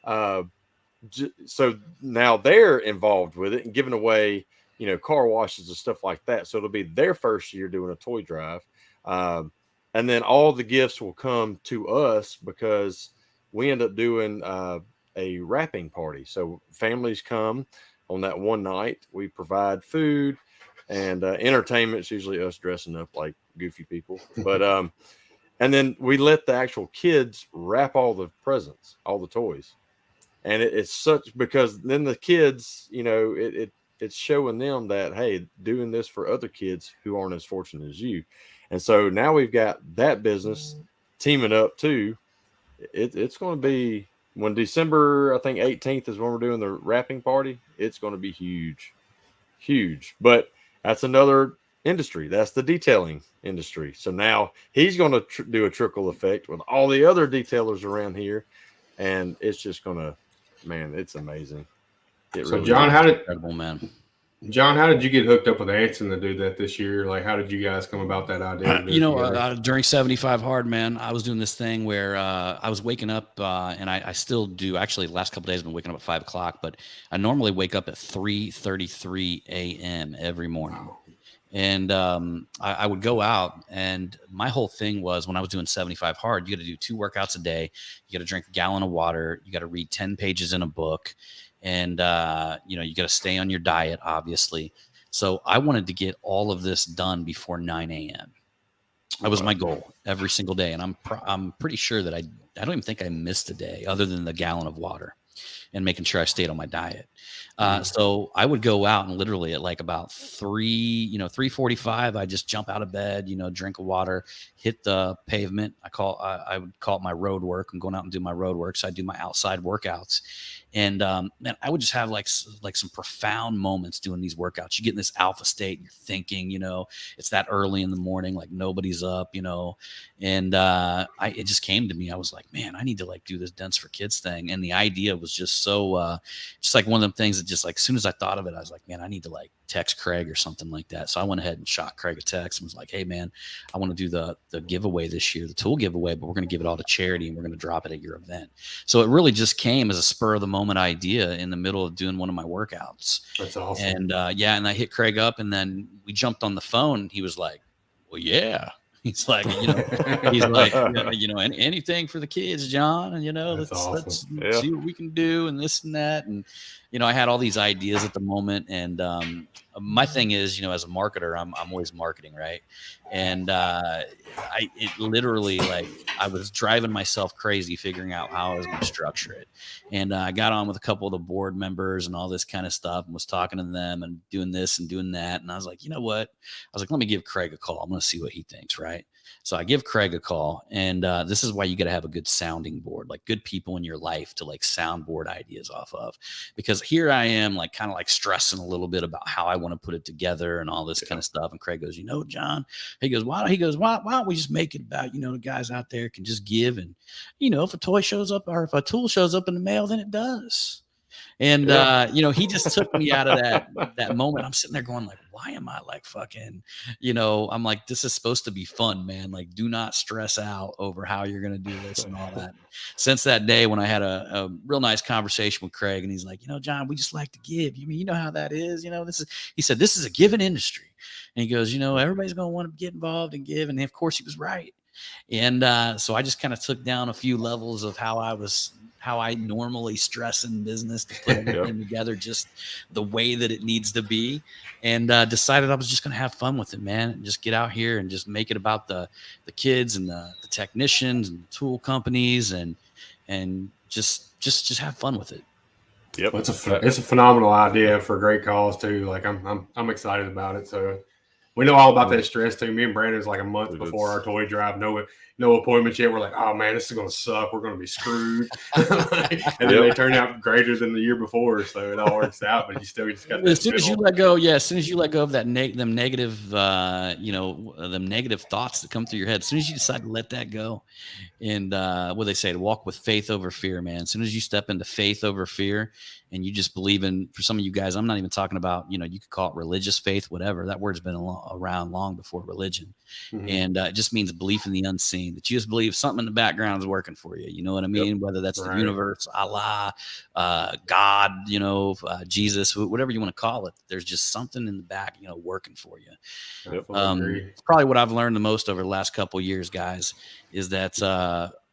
So now they're involved with it and giving away, car washes and stuff like that. So it'll be their first year doing a toy drive. And then all the gifts will come to us because we end up doing a wrapping party. So families come on that one night. We provide food and entertainment. It's usually us dressing up like goofy people, but and then we let the actual kids wrap all the presents, all the toys, and it's such, because then the kids, it's showing them that, hey, doing this for other kids who aren't as fortunate as you. And so now we've got that business teaming up too. It's going to be, when December, I think 18th is when we're doing the wrapping party, it's going to be huge. But that's another industry. That's the detailing industry. So now he's going to do a trickle effect with all the other detailers around here. And it's just going to, man, it's amazing. So John, how did you get hooked up with Anson to do that this year? Like, how did you guys come about that idea? During 75 Hard, man, I was doing this thing where I was waking up, and I still do. Actually, the last couple of days I've been waking up at 5 o'clock, but I normally wake up at 3:33 a.m. every morning. And I would go out, and my whole thing was, when I was doing 75 Hard, you got to do 2 workouts a day. You got to drink a gallon of water. You got to read 10 pages in a book. And, you got to stay on your diet, obviously. So I wanted to get all of this done before 9 a.m. That was my goal every single day. And I'm pretty sure that I don't even think I missed a day other than the gallon of water and making sure I stayed on my diet. So I would go out and literally at like about 3:45, I just jump out of bed, drink of water, hit the pavement. I would call it my road work. I'm going out and do my road work. So I do my outside workouts. And man, I would just have like some profound moments doing these workouts. You get in this alpha state, you're thinking, it's that early in the morning, like nobody's up, and it just came to me. I was like, man, I need to like do this Dents for Kids thing. And the idea was just so, just like one of them things that just like, as soon as I thought of it, I was like, man, I need to like text Craig or something like that. So I went ahead and shot Craig a text and was like, hey man, I want to do the giveaway this year, the tool giveaway, but we're going to give it all to charity and we're going to drop it at your event. So it really just came as a spur of the moment idea in the middle of doing one of my workouts. That's awesome. And and I hit Craig up, and then we jumped on the phone. He was like, well, yeah. He's like, anything for the kids, John, and let's see what we can do and this and that. And I had all these ideas at the moment, and my thing is, as a marketer, I'm always marketing, right? And it literally, like, I was driving myself crazy figuring out how I was going to structure it. And I got on with a couple of the board members and all this kind of stuff, and was talking to them and doing this and doing that. And I was like, you know what? I was like, let me give Craig a call. I'm going to see what he thinks, right? So I give Craig a call, and this is why you got to have a good sounding board, like good people in your life to like soundboard ideas off of, because here I am like kind of like stressing a little bit about how I want to put it together and all this kind of stuff. And Craig goes, John, he goes, why don't we just make it about, the guys out there can just give, and, if a toy shows up or if a tool shows up in the mail, then it does. And, he just took me out of that moment. I'm sitting there going like, why am I like fucking, you know, I'm like, this is supposed to be fun, man. Like, do not stress out over how you're going to do this and all that. Since that day when I had a real nice conversation with Craig, and he's like, you know, John, we just like to give. You mean, you know how that is, you know, he said, this is a giving industry. And he goes, you know, everybody's going to want to get involved and give. And of course he was right. And so I just kind of took down a few levels of how I normally stress in business to put everything together just the way that it needs to be, and decided I was just going to have fun with it, man, and just get out here and just make it about the kids and the technicians and the tool companies and just have fun with it. Yep, it's a phenomenal idea for a great cause too. Like I'm excited about it. So we know all about that stress too. Me and Brandon's like a month before our toy drive. No appointments yet. We're like, oh man, this is going to suck. We're going to be screwed. And then they turn out greater than the year before. So it all works out, but you still just got as soon as you let go. Yeah. As soon as you let go of that, them negative, them negative thoughts that come through your head, as soon as you decide to let that go and what they say, to walk with faith over fear, man. As soon as you step into faith over fear and you just believe in, for some of you guys, I'm not even talking about, you know, you could call it religious faith, whatever. That word's been around long before religion. Mm-hmm. And it just means belief in the unseen, that you just believe something in the background is working for you. You know what I mean? Yep. Whether that's the universe, Allah, God, you know, Jesus, whatever you want to call it. There's just something in the back, you know, working for you. Yep. It's probably what I've learned the most over the last couple of years, guys, is that,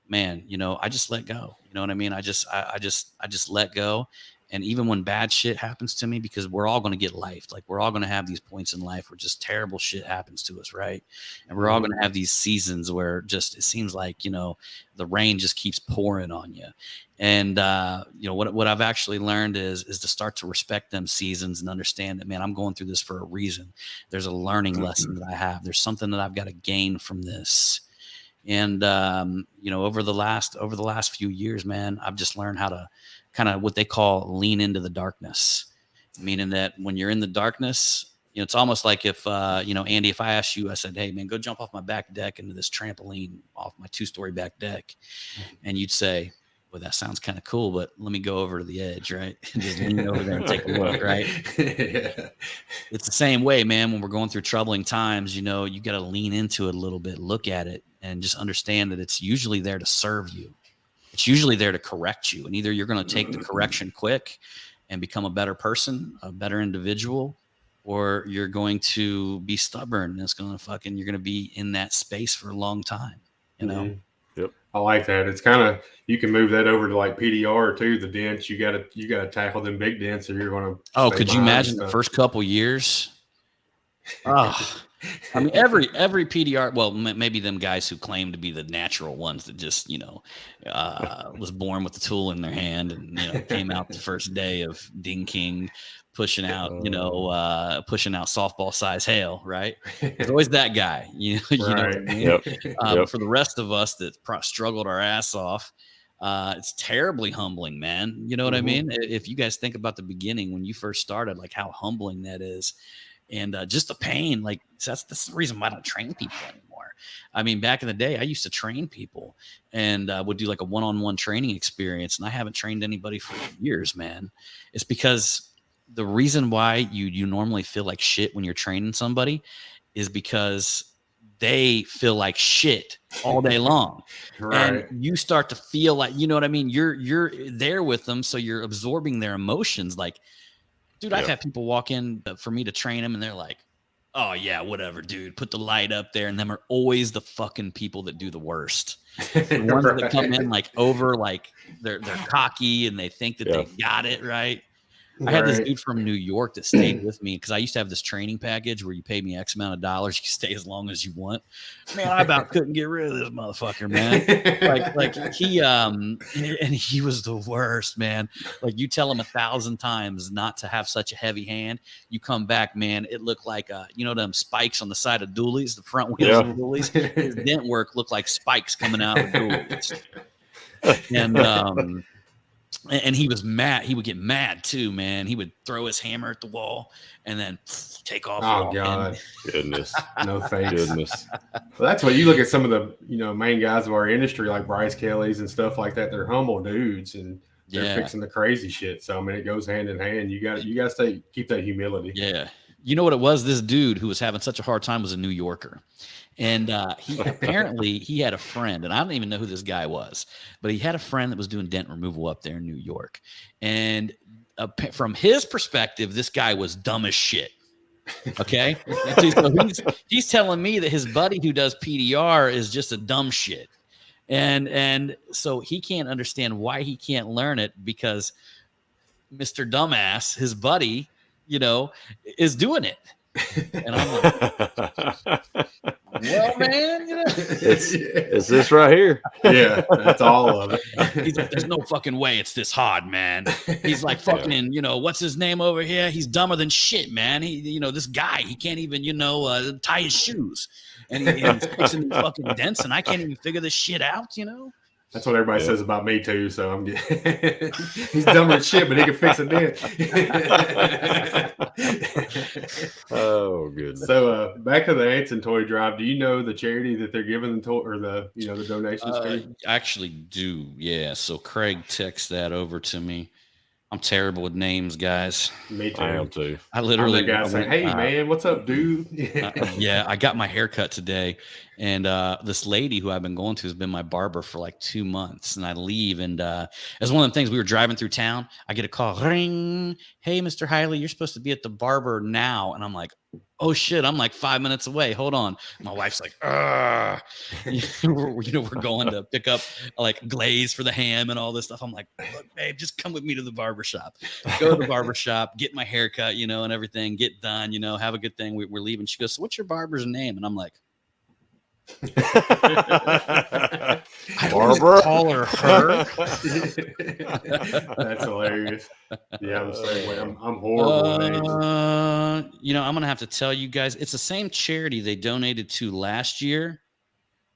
man, you know, I just let go. You know what I mean? I just let go. And even when bad shit happens to me, because we're all going to get life, like we're all going to have these points in life where just terrible shit happens to us, right? And we're all going to have these seasons where just it seems like, you know, the rain just keeps pouring on you. And you know what I've actually learned is to start to respect them seasons and understand that, man, I'm going through this for a reason. There's a learning lesson that I have. There's something that I've got to gain from this. And you know, over the last few years, man, I've just learned how to kind of what they call lean into the darkness, meaning that when you're in the darkness, you know, it's almost like if, you know, Andy, if I asked you, I said, hey man, go jump off my back deck into this trampoline off my 2-story back deck. And you'd say, well, that sounds kind of cool, but let me go over to the edge, right? And just lean over there and take a look, right? Yeah. It's the same way, man, when we're going through troubling times, you know, you got to lean into it a little bit, look at it, and just understand that it's usually there to serve you. It's usually there to correct you. And either you're going to take the correction quick and become a better person, a better individual, or you're going to be stubborn and it's going to you're going to be in that space for a long time, you know? Mm-hmm. Yep. I like that. It's kind of, you can move that over to like PDR too. The dents, you got to tackle them big dents or you're going to. Oh, could you imagine the first couple years? Oh, I mean, every PDR, well, maybe them guys who claim to be the natural ones that just, you know, was born with the tool in their hand and, you know, came out the first day of Ding King pushing out, you know, pushing out softball size hail, right? There's always that guy, you know what I mean? Yep. But for the rest of us that struggled our ass off, it's terribly humbling, man. You know what I mean? If you guys think about the beginning when you first started, like how humbling that is. And just the pain, like that's the reason why I don't train people anymore. I mean, back in the day, I used to train people and would do like a one-on-one training experience. And I haven't trained anybody for years, man. It's because the reason why you normally feel like shit when you're training somebody is because they feel like shit all day long. Right. And you start to feel like, you know what I mean? You're there with them. So you're absorbing their emotions. Like, dude, I've had people walk in for me to train them and they're like, oh yeah, whatever, dude, put the light up there. And them are always the fucking people that do the worst. The ones that come in like over, like they're cocky and they think that they got it right. I had this dude from New York that stayed with me because I used to have this training package where you pay me X amount of dollars. You stay as long as you want. Man, I about couldn't get rid of this motherfucker, man. like he, and he was the worst, man. Like you tell him 1,000 times not to have such a heavy hand. You come back, man. It looked like, you know, them spikes on the side of dualies, the front wheels of dualies. His dent work looked like spikes coming out of dualies. And he was mad. He would get mad too, man. He would throw his hammer at the wall and then take off. Oh God, goodness, no thanks. Goodness. Well, that's what you look at some of the, you know, main guys of our industry, like Bryce Kelly's and stuff like that. They're humble dudes and they're fixing the crazy shit. So I mean, it goes hand in hand. You got to keep that humility. Yeah. You know what it was? This dude who was having such a hard time was a New Yorker. And he apparently he had a friend, and I don't even know who this guy was, but he had a friend that was doing dent removal up there in New York. And from his perspective, this guy was dumb as shit. Okay. So he's telling me that his buddy who does PDR is just a dumb shit. And so he can't understand why he can't learn it because Mr. Dumbass, his buddy, is doing it. And I'm like, well, man, it's this right here. Yeah, that's all of it. He's like, there's no fucking way it's this hard, man. He's like, fucking, what's his name over here? He's dumber than shit, man. He, this guy, he can't even, tie his shoes. And he's fixing these fucking dents, and I can't even figure this shit out, That's what everybody says about me too. So I'm he's dumb as shit, but he can fix a dent. Oh, goodness. So back to the Anson Toy Drive. Do you know the charity that they're giving the toy or the the donations to? I actually do, yeah. So Craig texted that over to me. I'm terrible with names, guys. Me too. I am too. I literally I'm the guy saying, "Hey man, what's up, dude?" Yeah, I got my haircut today, and this lady who I've been going to has been my barber for like 2 months, and I leave, and it's one of the things. We were driving through town. I get a call, ring. Hey, Mr. Highley, you're supposed to be at the barber now, and I'm like, oh shit, I'm like 5 minutes away. Hold on. My wife's like, we're going to pick up like glaze for the ham and all this stuff. I'm like, look, babe, just come with me to the barbershop. Go to the barbershop, get my haircut, and everything, get done, have a good thing. We're leaving. She goes, so what's your barber's name? And I'm like, I don't call her. That's hilarious. Yeah, I'm the same way. I'm horrible. I'm gonna have to tell you guys, it's the same charity they donated to last year,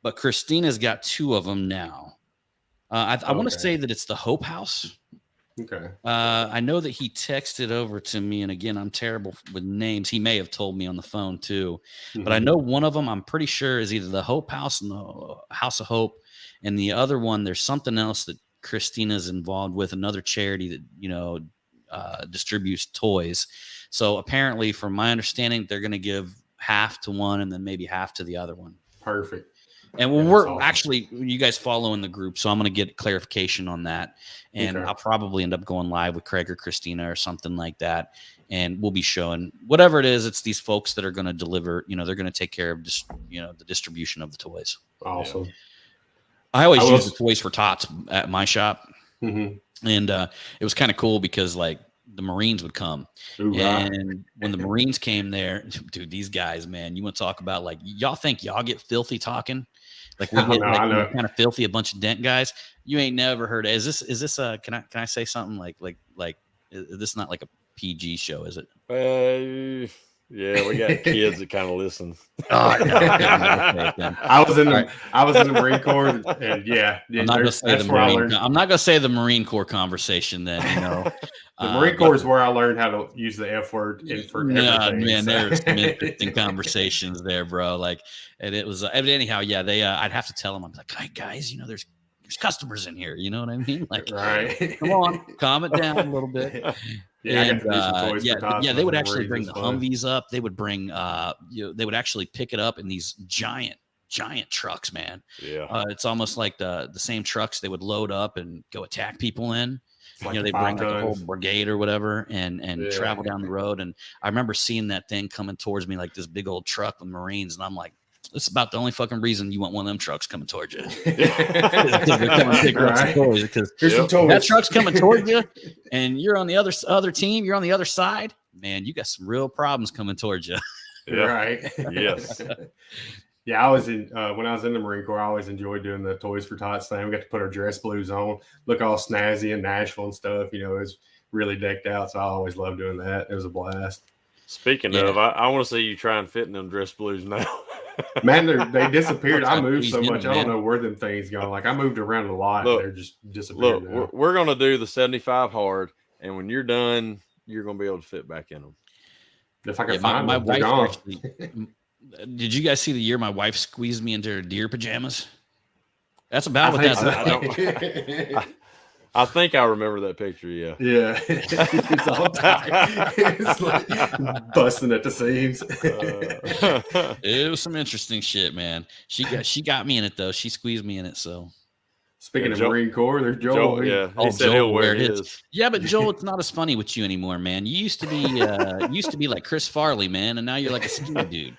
but Christina's got 2 of them now. I want to say that it's the Hope House. Okay. I know that he texted over to me, and again, I'm terrible with names. He may have told me on the phone too, but I know one of them, I'm pretty sure, is either the Hope House and the House of Hope, and the other one, there's something else that Christina's involved with, another charity that distributes toys. So apparently, from my understanding, they're going to give half to one and then maybe half to the other one. Perfect. And we're awesome. Actually, you guys follow in the group, so I'm going to get clarification on that. And I'll probably end up going live with Craig or Christina or something like that. And we'll be showing whatever it is. It's these folks that are going to deliver, they're going to take care of just, the distribution of the toys. Awesome. Yeah. I always use the Toys for Tots at my shop. Mm-hmm. And it was kind of cool because like the Marines would come. Ooh, and when the Marines came there, dude, these guys, man, you want to talk about like, y'all think y'all get filthy talking? Like we get kind of filthy, a bunch of dent guys. You ain't never heard of. Is this can I say something like is this not like a PG show, is it? Yeah, we got kids that kind of listen. I was in the Marine Corps, and I'm not gonna say I'm not gonna say the Marine Corps conversation. Then the Marine Corps is where I learned how to use the F word for everything. Man, there's some interesting conversations there, bro. Like, and it was anyhow. Yeah, they. I'd have to tell them. I'm like, hey guys, there's customers in here. You know what I mean? Like, right? Come on, calm it down a little bit. Yeah, and, they would actually bring the Humvees up. They would bring, they would actually pick it up in these giant trucks, man. Yeah, it's almost like the same trucks they would load up and go attack people in. Like they bring like a whole brigade or whatever and travel down the road. And I remember seeing that thing coming towards me like this big old truck with Marines, and I'm like, it's about the only fucking reason you want one of them trucks coming towards you. Because they're coming to pick up some toys. Because that truck's coming towards you, and you're on the other team. You're on the other side. Man, you got some real problems coming towards you. Yeah. Right. Yes. Yeah, I was in when I was in the Marine Corps. I always enjoyed doing the Toys for Tots thing. We got to put our dress blues on, look all snazzy and Nashville and stuff. It was really decked out. So I always loved doing that. It was a blast. Speaking of, I want to see you try and fit in them dress blues now. Man, they disappeared. I moved so much. I don't know where them things go. Like I moved around a lot. Look, they're just disappeared. Look, we're going to do the 75 hard, and when you're done, you're going to be able to fit back in them. If I can find my them, wife gone. actually, did you guys see the year my wife squeezed me into her deer pajamas? That's about what that's about. I think I remember that picture. Yeah. Yeah, it's all tight. It's like busting at the seams. It was some interesting shit, man. She got me in it though. She squeezed me in it. So Speaking Yeah, of Joel- Marine Corps, there's Joel. Yeah, he Oh, said Joel, he'll wear where it is. his. Yeah, but Joel, it's not as funny with you anymore, man. You used to be like Chris Farley, man, and now you're like a skinny dude.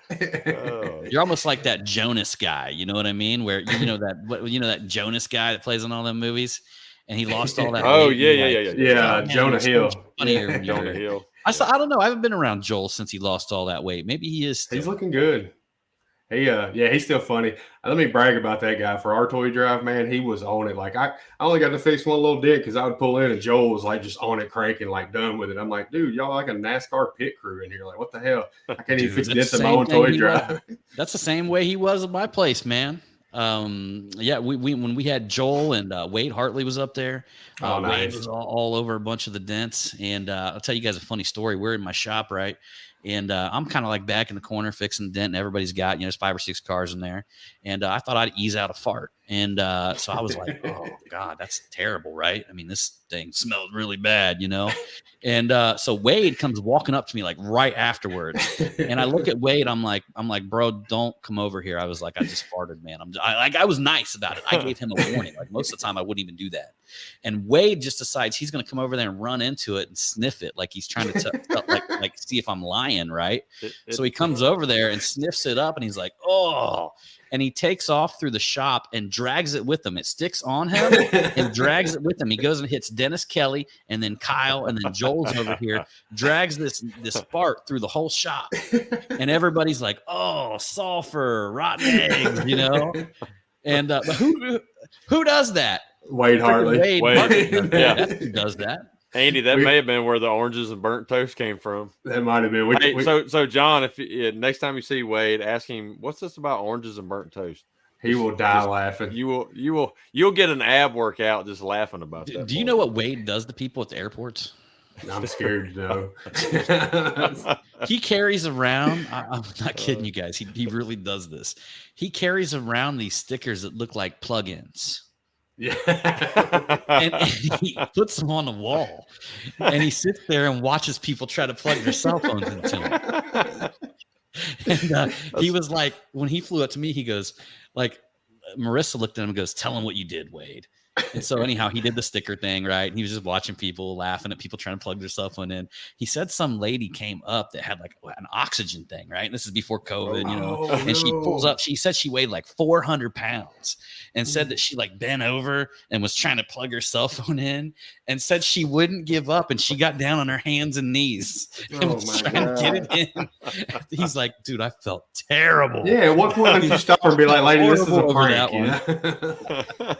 Oh. You're almost like that Jonas guy. You know what I mean? Where you know that Jonas guy that plays in all them movies, and he lost all that. Oh weight, yeah, and yeah, you're yeah, like, yeah. Yeah, "Man, Jonah you're so Hill. much funnier when you Jonah were-" Hill. I don't know. I haven't been around Joel since he lost all that weight. Maybe he is still. He's looking good. He's still funny. Let me brag about that guy. For our toy drive, man, he was on it. Like I only got to fix one little dent because I would pull in and Joel was like just on it, cranking, like done with it. I'm like, dude, y'all like a NASCAR pit crew in here. Like, what the hell? I can't even fix dents in my own toy drive. That's the same way he was at my place, man. We when we had Joel and Wade Hartley was up there. Oh, nice. Wade was all over a bunch of the dents. And I'll tell you guys a funny story. We're in my shop, right? And I'm kind of like back in the corner fixing the dent. And everybody's got, there's 5 or 6 cars in there. And I thought I'd ease out a fart. And so I was like, oh, God, that's terrible, right? I mean, this thing smelled really bad, And so Wade comes walking up to me like right afterwards. And I look at Wade. I'm like, bro, don't come over here. I was like, I just farted, man. I was nice about it. I gave him a warning. Like most of the time I wouldn't even do that. And Wade just decides he's going to come over there and run into it and sniff it. Like he's trying to like see if I'm lying. Right. So he comes over there and sniffs it up and he's like, oh, and he takes off through the shop and drags it with him. It sticks on him and drags it with him. He goes and hits Dennis Kelly and then Kyle and then Joel's over here, drags this fart through the whole shop. And everybody's like, oh, sulfur, rotten eggs, And but who does that? Wade Hartley. Wade. Yeah. That's who does that. Andy, that may have been where the oranges and burnt toast came from. That might have been. So John, if next time you see Wade, ask him, "What's this about oranges and burnt toast?" He will die laughing. You'll get an ab workout just laughing about that. Do you know what Wade does to people at the airports? I'm scared to know. He carries around. I'm not kidding you guys. He really does this. He carries around these stickers that look like plugins. Yeah. and he puts them on the wall and he sits there and watches people try to plug their cell phones into him. And he was like, when he flew up to me, he goes, like, Marissa looked at him and goes, tell him what you did, Wade. And so anyhow, he did the sticker thing, right? And he was just watching people, laughing at people trying to plug their cell phone in. He said some lady came up that had like an oxygen thing, right? And this is before COVID, and she pulls up. She said she weighed like 400 pounds and said that she like bent over and was trying to plug her cell phone in and said she wouldn't give up. And she got down on her hands and knees and was trying to get it in. He's like, dude, I felt terrible. Yeah. At what point did you stop her and be like, lady, this is a prank?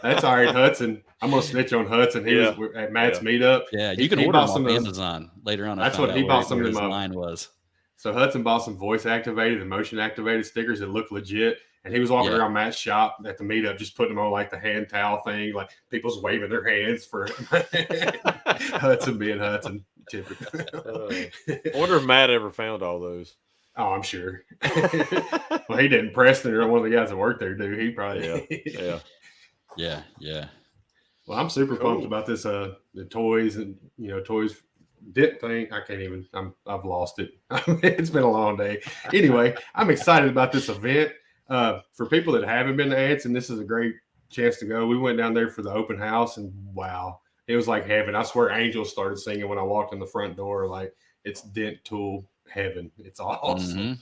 That's all right, Hudson. I'm gonna snitch on Hudson. He was at Matt's meetup. Yeah, you can order them off Amazon later on. That's what he bought. Some of them line was. So Hudson bought some voice activated and motion activated stickers that look legit. And he was walking around Matt's shop at the meetup, just putting them on like the hand towel thing, like people's waving their hands for Hudson being Hudson. Typically. I wonder if Matt ever found all those. Oh, I'm sure. Well, he didn't. Preston or one of the guys that worked there, do he? Probably. Yeah. Well, I'm super pumped about this. The toys and toys dip thing. I can't even. I've lost it. It's been a long day. Anyway, I'm excited about this event. For people that haven't been to Anson, this is a great chance to go. We went down there for the open house, and wow, it was like heaven. I swear, angels started singing when I walked in the front door. Like it's dent tool heaven. It's awesome. Mm-hmm.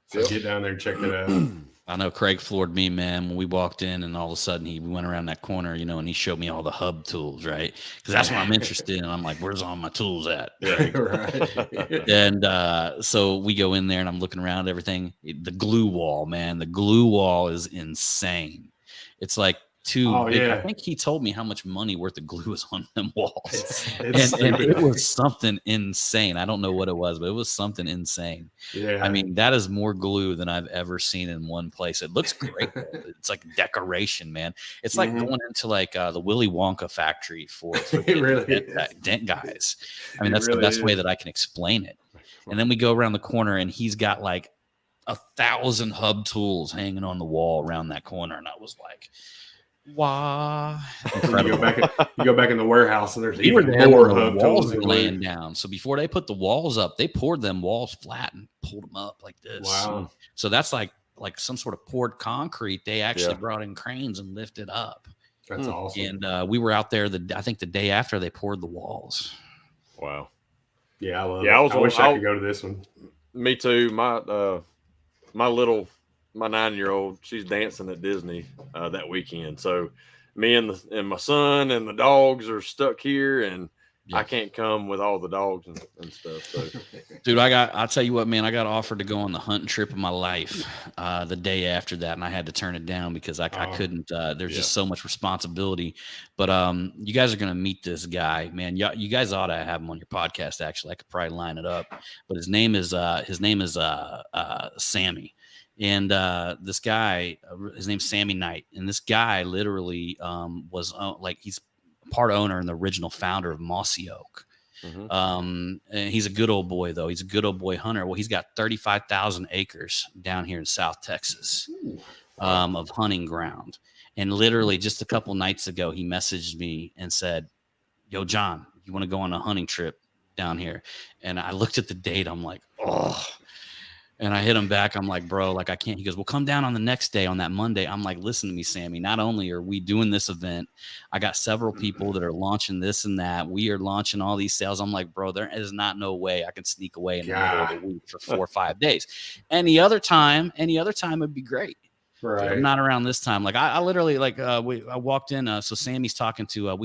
So get down there and check it out. I know Craig floored me, man, when we walked in and all of a sudden we went around that corner, and he showed me all the hub tools, right? Because that's what I'm interested in. I'm like, where's all my tools at? Right. And so we go in there and I'm looking around everything. The glue wall, man, the glue wall is insane. It's like big. Yeah. I think he told me how much money worth of glue is on them walls. It's and it was something insane. I don't know what it was, but it was something insane. Yeah. I mean, that is more glue than I've ever seen in one place. It looks great. It's like decoration, man. It's like going into like the Willy Wonka factory for it really dent guys. I mean, that's really the best way that I can explain it. And then we go around the corner and he's got like 1,000 hub tools hanging on the wall around that corner. And I was like, Wow. You go back in the warehouse and there's We were even there more when the hub walls tools were than laying down. So before they put the walls up, they poured them walls flat and pulled them up like this. Wow. So that's like some sort of poured concrete. They actually Yeah. brought in cranes and lifted up. That's awesome. And we were out there I think the day after they poured the walls. Wow. Yeah, I love it. I wish I could go to this one. Me too. My 9-year-old, she's dancing at Disney that weekend. So me and my son and the dogs are stuck here, and I can't come with all the dogs and stuff. So, dude, I'll tell you what, man, I got offered to go on the hunting trip of my life the day after that, and I had to turn it down because I couldn't. There's just so much responsibility. But you guys are gonna meet this guy, man. You guys ought to have him on your podcast. Actually, I could probably line it up. But his name is Sammy. And this guy, his name's Sammy Knight, and this guy literally was he's part owner and the original founder of Mossy Oak. And he's a good old boy, though. He's a good old boy hunter. Well, he's got 35,000 acres down here in South Texas of hunting ground. And literally just a couple nights ago, he messaged me and said, "Yo, John, you want to go on a hunting trip down here?" And I looked at the date. I'm like, oh. And I hit him back. I'm like, bro, like I can't. He goes, well, come down on the next day on that Monday. I'm like, listen to me, Sammy. Not only are we doing this event, I got several people that are launching this and that. We are launching all these sales. I'm like, bro, there is not no way I can sneak away in the middle of the week for 4 or 5 days. Any other time would be great. Right. But not around this time. Like I literally I walked in. So Sammy's talking to. I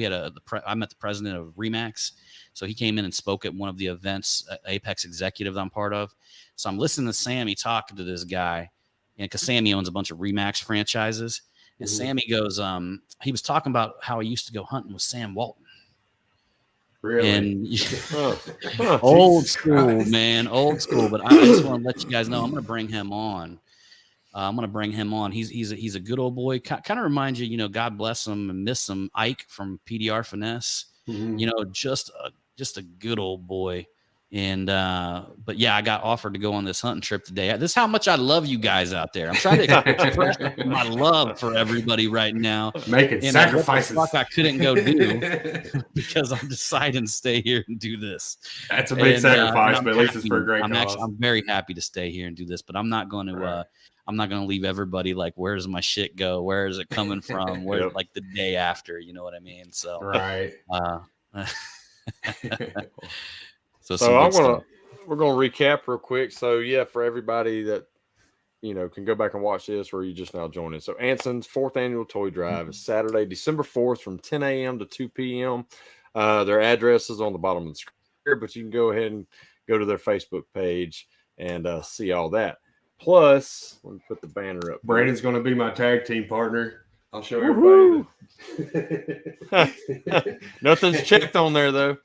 met the president of Remax. So he came in and spoke at one of the events, Apex Executive that I'm part of. So I'm listening to Sammy talking to this guy, and because Sammy owns a bunch of Remax franchises, and Sammy goes, he was talking about how he used to go hunting with Sam Walton. Really? And old school, man, old school. But I just want to let you guys know I'm going to bring him on. He's a good old boy. Kind of reminds you, God bless him and miss him, Ike from PDR Finesse. Just a good old boy. And but yeah, I got offered to go on this hunting trip today. This is how much I love you guys out there. I'm trying to express my love for everybody right now. Making sacrifices. What the fuck I couldn't go do because I'm deciding to stay here and do this. That's a big sacrifice, but at least it's for a great cause. I'm very happy to stay here and do this, but I'm not going to. I'm not going to leave everybody like, where's my shit go? Where is it coming from? Where like the day after? You know what I mean? So right. So we're gonna recap real quick. So yeah, for everybody that can go back and watch this, or you just now joining. So Anson's 4th annual toy drive is Saturday, December 4th from 10 a.m. to 2 p.m. Their address is on the bottom of the screen, but you can go ahead and go to their Facebook page and see all that. Plus, let me put the banner up. Brandon's going to be my tag team partner. I'll show everybody. Nothing's checked on there though.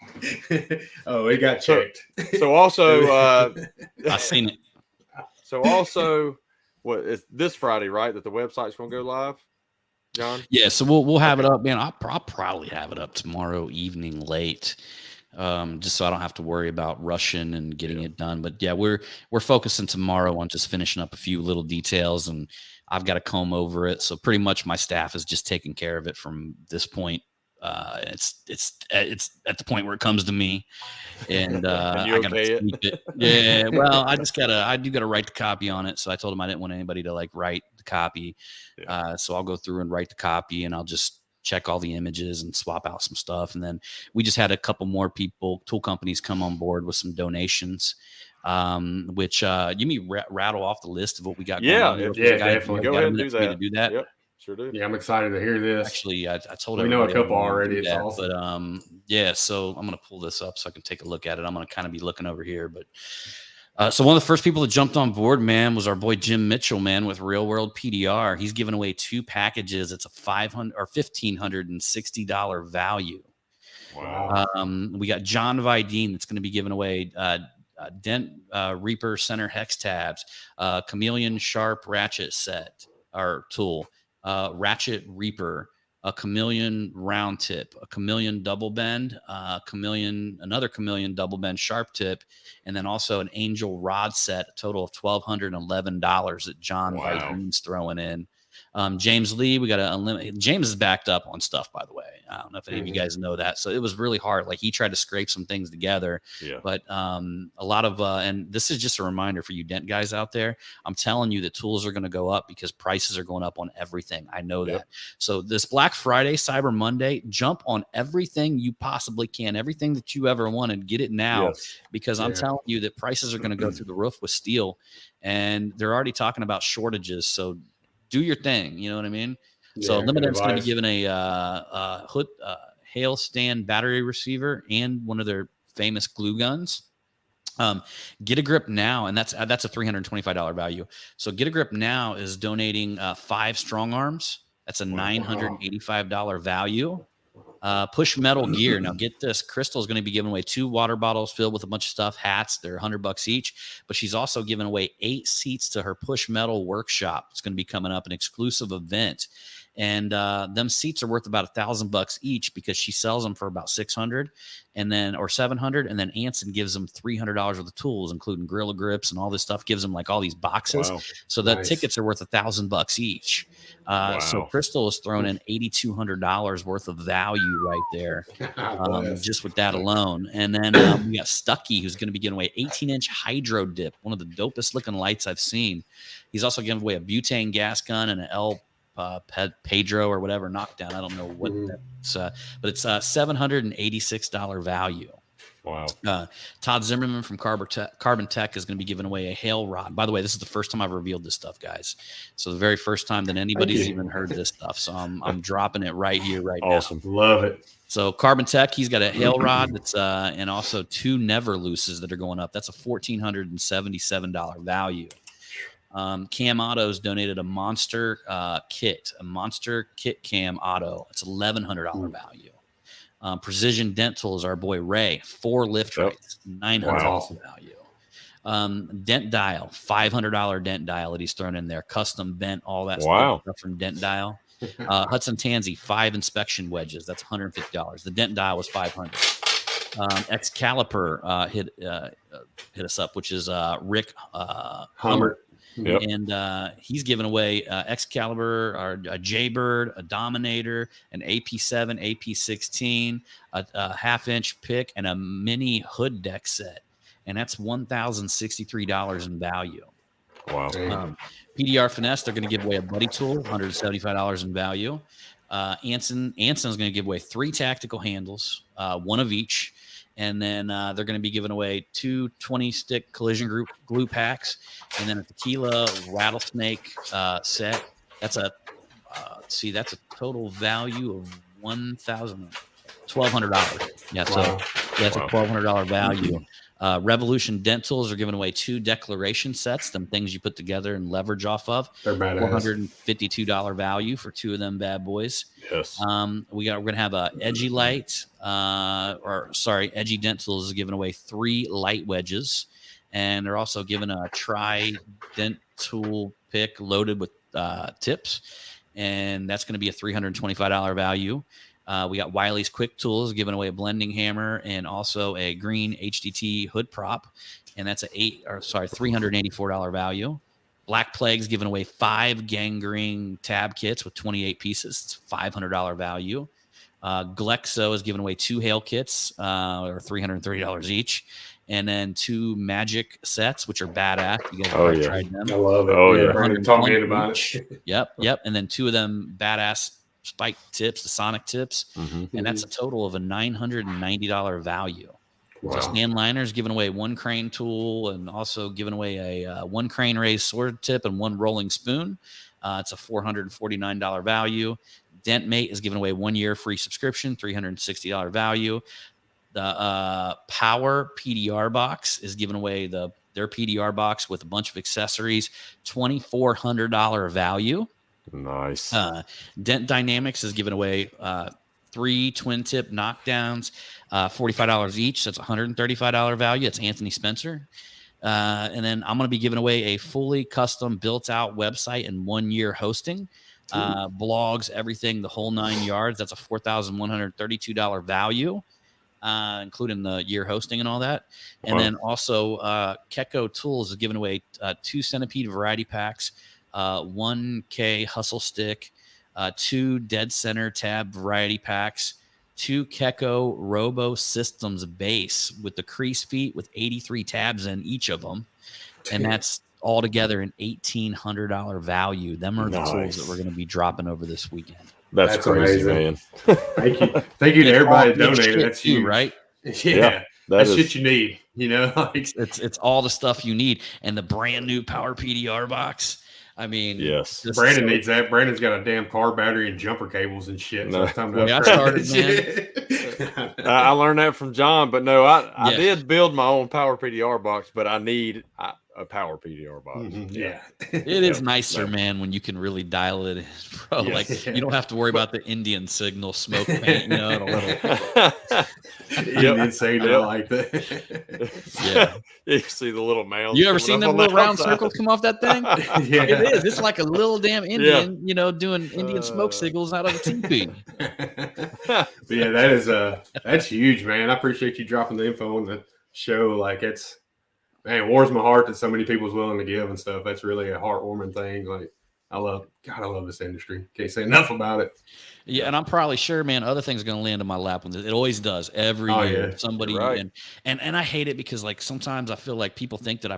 Oh, it got checked. So also, I seen it. So also, it's this Friday, right? That the website's going to go live, John. Yeah, so we'll have it up, man. I'll probably have it up tomorrow evening late, just so I don't have to worry about rushing and getting it done. But yeah, we're focusing tomorrow on just finishing up a few little details, and I've got to comb over it. So pretty much my staff is just taking care of it from this point. It's at the point where it comes to me, and I gotta keep it. Yeah, well, I do gotta write the copy on it. So I told him I didn't want anybody to write the copy. So I'll go through and write the copy, and I'll just check all the images and swap out some stuff. And then we just had a couple more tool companies come on board with some donations. Which you may rattle off the list of what we got going on. Definitely. Go ahead and do that. To do that. Yep, sure do. Yeah, I'm excited to hear this. Actually, I told we know a couple already. It's awesome. But yeah, so I'm gonna pull this up so I can take a look at it. I'm gonna kind of be looking over here, but so one of the first people that jumped on board, man, was our boy Jim Mitchell, man, with Real World PDR. He's giving away 2 packages. It's a $1,560 value. Wow. We got John Vidine that's going to be giving away Dent Reaper Center Hex tabs, Chameleon Sharp Ratchet set or tool, Ratchet Reaper, a Chameleon round tip, a Chameleon double bend, another Chameleon double bend sharp tip, and then also an Angel rod set, a total of $1,211 that John Vidine's throwing in. James Lee, we got to unlimited. James is backed up on stuff, by the way. I don't know if any of you guys know that. So it was really hard. Like he tried to scrape some things together, but a lot of, and this is just a reminder for you dent guys out there. I'm telling you that tools are going to go up because prices are going up on everything. I know that. So this Black Friday, Cyber Monday, jump on everything you possibly can, everything that you ever wanted, get it now, because I'm telling you that prices are going to go through the roof with steel, and they're already talking about shortages. So do your thing. You know what I mean? So Limited is going to be given a hood, hail stand battery receiver and one of their famous glue guns. Get a Grip Now, and that's a $325 value. So Get a Grip Now is donating 5 strong arms. That's a $985 value. Push Metal Gear. Now get this, Crystal is going to be giving away 2 water bottles filled with a bunch of stuff, hats. They're $100 each, but she's also giving away 8 seats to her Push Metal workshop. It's going to be coming up, an exclusive event. And them seats are worth about $1,000 each because she sells them for about $600 and then, or $700. And then Anson gives them $300 worth of tools, including Gorilla Grips and all this stuff, gives them like all these boxes. So the tickets are worth $1,000 each. So Crystal is throwing in $8,200 worth of value right there, just with that alone. And then we got Stucky, who's going to be giving away 18-inch Hydro Dip, one of the dopest looking lights I've seen. He's also giving away a butane gas gun and an Pedro or whatever knockdown. I don't know what that's, but it's $786 value. Wow. Todd Zimmerman from Carbon Tech is going to be giving away a hail rod. By the way, this is the first time I've revealed this stuff, guys. So the very first time that anybody's even heard this stuff. So I'm dropping it right here, right now. Awesome. Love it. So Carbon Tech, he's got a hail rod that's and also 2 Never Looses that are going up. That's a $1,477 value. Cam Auto's donated a Monster kit, a Monster Kit Cam Auto. It's $1,100 value. Precision Dental is our boy Ray, 4 lift rates, $900 value. Dent Dial, $500 dent dial that he's thrown in there, custom bent, all that stuff from Dent Dial. Hudson Tansy, 5 inspection wedges, that's $150. The dent dial was $500. Excalibur hit us up, which is Rick Hummer. And he's giving away Excalibur, a Jaybird, a Dominator, an AP7, AP16, a half-inch pick, and a mini hood deck set. And that's $1,063 in value. Wow. PDR Finesse, they're going to give away a Buddy Tool, $175 in value. Anson's going to give away 3 tactical handles, 1 of each. And then they're going to be giving away 2 20-stick collision group glue packs, and then a tequila rattlesnake set. That's a that's a total value of $1,200. Yeah, so that's a $1,200 value. Revolution Dentals are giving away 2 declaration sets, them things you put together and leverage off of. They're badass. $452 value for 2 of them bad boys. Yes. We're gonna have a Edgy Light, Edgy Dentals is giving away 3 light wedges, and they're also giving a Tri-Dent tool pick loaded with tips, and that's going to be a $325 value. We got Wiley's Quick Tools giving away a blending hammer and also a green HDT hood prop, and that's a $384 value. Black Plague's giving away 5 gangrene tab kits with 28 pieces. It's $500 value. Glexo is giving away 2 hail kits, or $330 each, and then 2 magic sets, which are badass. You guys have tried them. I love it. Oh yeah, Brandon told me about it. Yep. And then 2 of them badass spike tips, the sonic tips, and that's a total of a $990 value. Wow. So Stan Liner's giving away 1 crane tool and also giving away a 1 crane raised sword tip and 1 rolling spoon. It's a $449 value. Dent Mate is giving away 1 year free subscription, $360 value. The Power PDR box is giving away their PDR box with a bunch of accessories, $2,400 value. Nice. Dent Dynamics is giving away 3 twin tip knockdowns, $45 each. That's $135 value. That's Anthony Spencer. And then I'm going to be giving away a fully custom built out website and 1 year hosting, blogs, everything, the whole 9 yards. That's a $4,132 value, including the year hosting and all that. And then also Keko Tools is giving away 2 Centipede variety packs, 1K hustle stick, 2 dead center tab variety packs, 2 Keko Robo Systems base with the crease feet with 83 tabs in each of them. And that's altogether an $1,800 value. Them are the tools that we're going to be dropping over this weekend. That's crazy, man. Thank you. Thank you to everybody that donated. That's huge, huge. Right? Yeah. That's shit you need, like it's all the stuff you need. And the brand new Power PDR box. I mean, yes, Brandon needs that. Brandon's got a damn car battery and jumper cables and shit. So it's time to I started, man. I learned that from John, but no, I did build my own Power PDR box, but I need a Power PDR box. Mm-hmm. Yeah. It is nicer, man, when you can really dial it in, bro. Yes. Like you don't have to worry about the Indian signal smoke paint, a little. Indian signal like that. Yeah. You see the little mounds. You ever seen them little round circles come off that thing? Yeah. It is. It's like a little damn Indian, doing Indian smoke signals out of a teepee. Yeah, that's huge, man. I appreciate you dropping the info on the show. Like it warms my heart that so many people's willing to give and stuff. That's really a heartwarming thing. Like I love this industry. Can't say enough about it. Yeah, and I'm probably sure, man, other things are going to land in my lap. It always does every year. Yeah. Somebody, right. and I hate it because like sometimes I feel like people think that I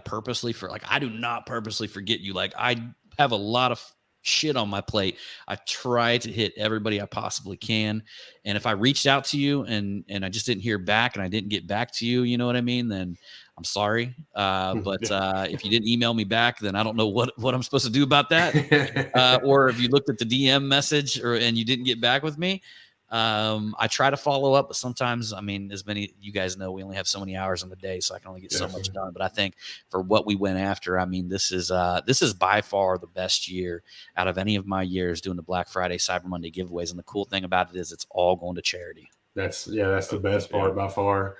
do not purposely forget you. Like I have a lot of shit on my plate. I try to hit everybody I possibly can. And if I reached out to you and I just didn't hear back and I didn't get back to you, you know what I mean? Then I'm sorry. But if you didn't email me back, then I don't know what I'm supposed to do about that. Or if you looked at the DM message and you didn't get back with me, I try to follow up, but sometimes, as many you guys know, we only have so many hours in the day, so I can only get so much done. But I think for what we went after, this is by far the best year out of any of my years doing the Black Friday, Cyber Monday giveaways. And the cool thing about it is it's all going to charity. That's the best part by far.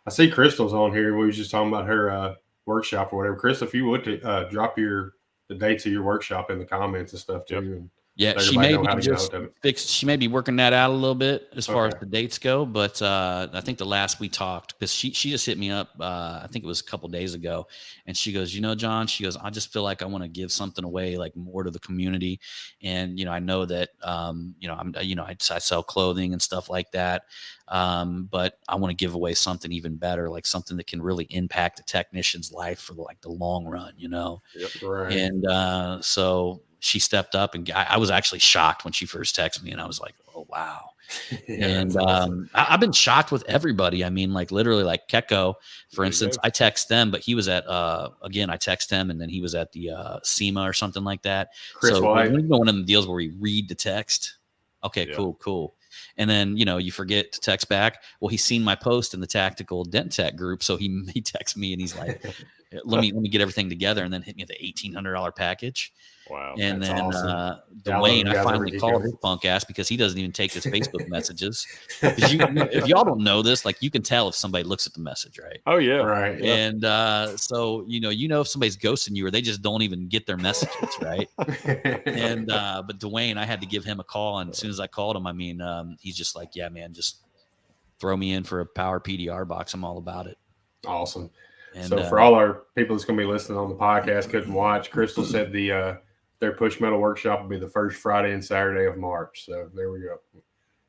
I see Crystal's on here. We were just talking about her workshop or whatever. Crystal, if you would drop the dates of your workshop in the comments and stuff too. And yeah, she may be just fixed. She may be working that out a little bit as far as the dates go. But I think the last we talked, because she just hit me up, I think it was a couple days ago, and she goes, John, she goes, I just feel like I want to give something away, like more to the community, and I know that I sell clothing and stuff like that, but I want to give away something even better, like something that can really impact a technician's life for like the long run, Yep, right. And so she stepped up, and I was actually shocked when she first texted me, and I was like, oh, wow. Yeah, and awesome. I've been shocked with everybody. Like literally like Keko, for instance, I text them, but he was at, again, I text him and then he was at the SEMA or something like that. Chris White. One of them deals where we read the text. Okay, cool. And then, you forget to text back. Well, he's seen my post in the Tactical Dent Tech group. So he texts me and he's like, let me get everything together, and then hit me with the $1,800 package. Wow. And then awesome. Dwayne, I finally called his punk ass because he doesn't even take his Facebook messages. If y'all don't know this, like you can tell if somebody looks at the message, right? Oh yeah, right. Yeah. And so if somebody's ghosting you or they just don't even get their messages, right? And but Dwayne, I had to give him a call, and as soon as I called him, he's just like, yeah, man, just throw me in for a Power PDR box. I'm all about it. Awesome. And, so for all our people that's going to be listening on the podcast, couldn't watch, Crystal said their push metal workshop will be the first Friday and Saturday of March. So there we go.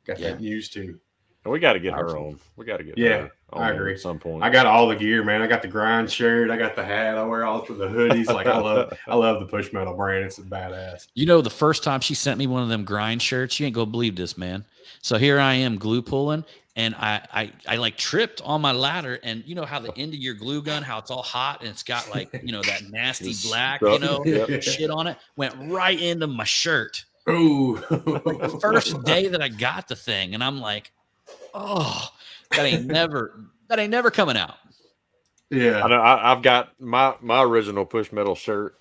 Got that news too. And we got to get her on. We got to get her on. I agree. At some point. I got all the gear, man. I got the grind shirt. I got the hat. I wear all the hoodies. Like I love the push metal brand. It's a badass. The first time she sent me one of them grind shirts, you ain't gonna believe this, man. So here I am glue pulling, and I like tripped on my ladder, and you know how the end of your glue gun, how it's all hot and it's got like that nasty black shit on it, went right into my shirt. Ooh. Like the first day that I got the thing, and I'm like, oh, that ain't never coming out. Yeah. I know. I've got my original push metal shirt.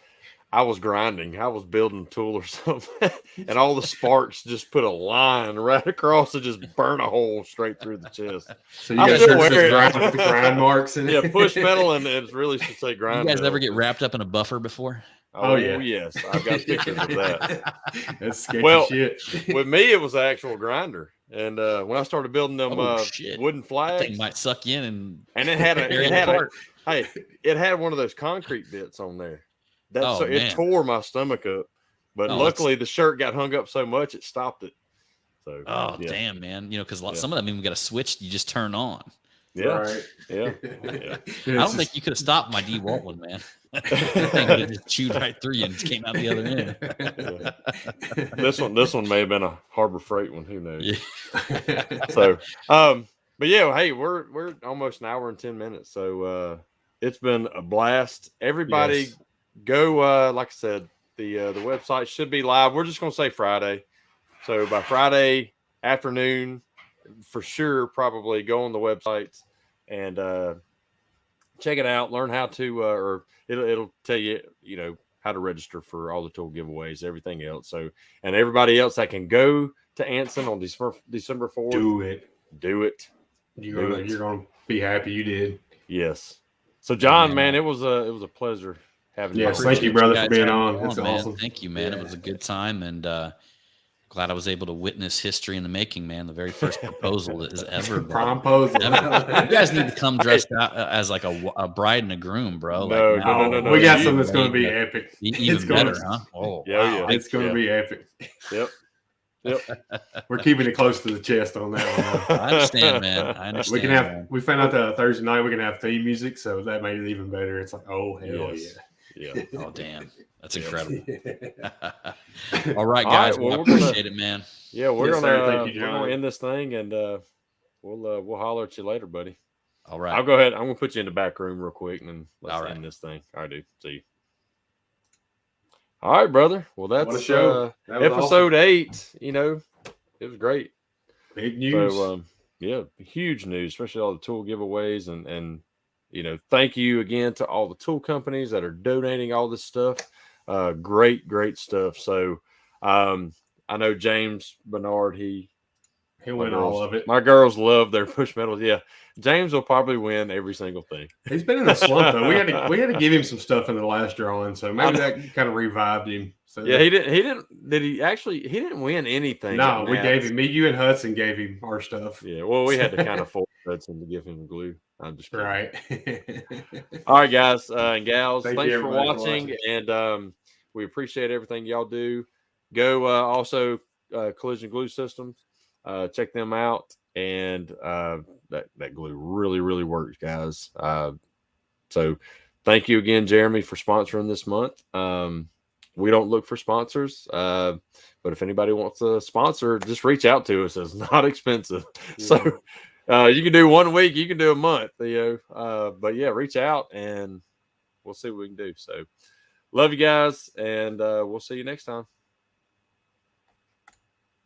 I was grinding. I was building a tool or something, and all the sparks just put a line right across and just burn a hole straight through the chest. So you got shirts that grind with the grind marks in it? Yeah, push metal, and it's really should say grind. You guys ever get wrapped up in a buffer before? Oh yeah, yes. I've got pictures of that. That's sketchy shit. With me, it was an actual grinder. And when I started building them wooden flags, that thing might suck you in, and it had one of those concrete bits on there. it tore my stomach up. But luckily the shirt got hung up so much it stopped it. So damn, man. You know, because some of them even got a switch you just turn on. Yeah. Right. Yeah. I don't think you could have stopped my DeWalt one, man. That thing would have just chewed right through you and just came out the other end. This one may have been a Harbor Freight one. Who knows? Yeah. So, but yeah, hey, we're almost an hour and 10 minutes. So it's been a blast. Everybody go, like I said, the website should be live. We're just gonna say Friday. So by Friday afternoon, for sure, probably go on the websites and check it out. Learn how to, or it'll tell you, you know, how to register for all the tool giveaways, everything else. So, and everybody else that can go to Anson on December 4th, do it. You're gonna be happy you did. Yes. So, John, man, it was a pleasure having you. Yes, thank you, brother, for being on. It's man. awesome. Thank you, man. Yeah. It was a good time, and glad I was able to witness history in the making, man. The very first proposal that has ever been. Promposal. You guys need to come dressed out as like a bride and a groom, bro. No. We got something that's going to be epic. Even better, huh? Oh, yeah. It's going to be epic. Yep. We're keeping it close to the chest on that one. I understand, man. I understand. We can have. We found out that Thursday night we can have theme music, so that made it even better. It's like, oh hell yeah. Oh damn, that's incredible. All right, guys. Well, I appreciate it, man. Yeah, we're Thank you, gonna end this thing, and we'll holler at you later, buddy. All right. I'll go ahead. I'm gonna put you in the back room real quick, and then let's end this thing. All right, dude. See you. All right, brother. Well, that's show. That was episode 8. You know, it was great. Big news. So, huge news, especially all the tool giveaways, and you know, thank you again to all the tool companies that are donating all this stuff. Great stuff. So, I know James Bernard, he win all of it. My girls love their push metals. Yeah, James will probably win every single thing. He's been in a slump though. We had to give him some stuff in the last drawing, so maybe that kind of revived him. So yeah, he didn't. Did he actually? He didn't win anything. No, we gave him. Me, you, and Hudson gave him our stuff. Yeah, well, we had to kind of force Hudson to give him glue. I'm just kidding. Right. All right, guys and gals, Thank thanks you, for everybody, watching, and we appreciate everything y'all do. Go also Collision Glue Systems. Check them out, and that glue really works, guys. So thank you again, Jeremy, for sponsoring this month. We don't look for sponsors, but if anybody wants to sponsor, just reach out to us. It's not expensive. Yeah. So you can do 1 week, you can do a month, but yeah, reach out and we'll see what we can do. So love you guys, and we'll see you next time.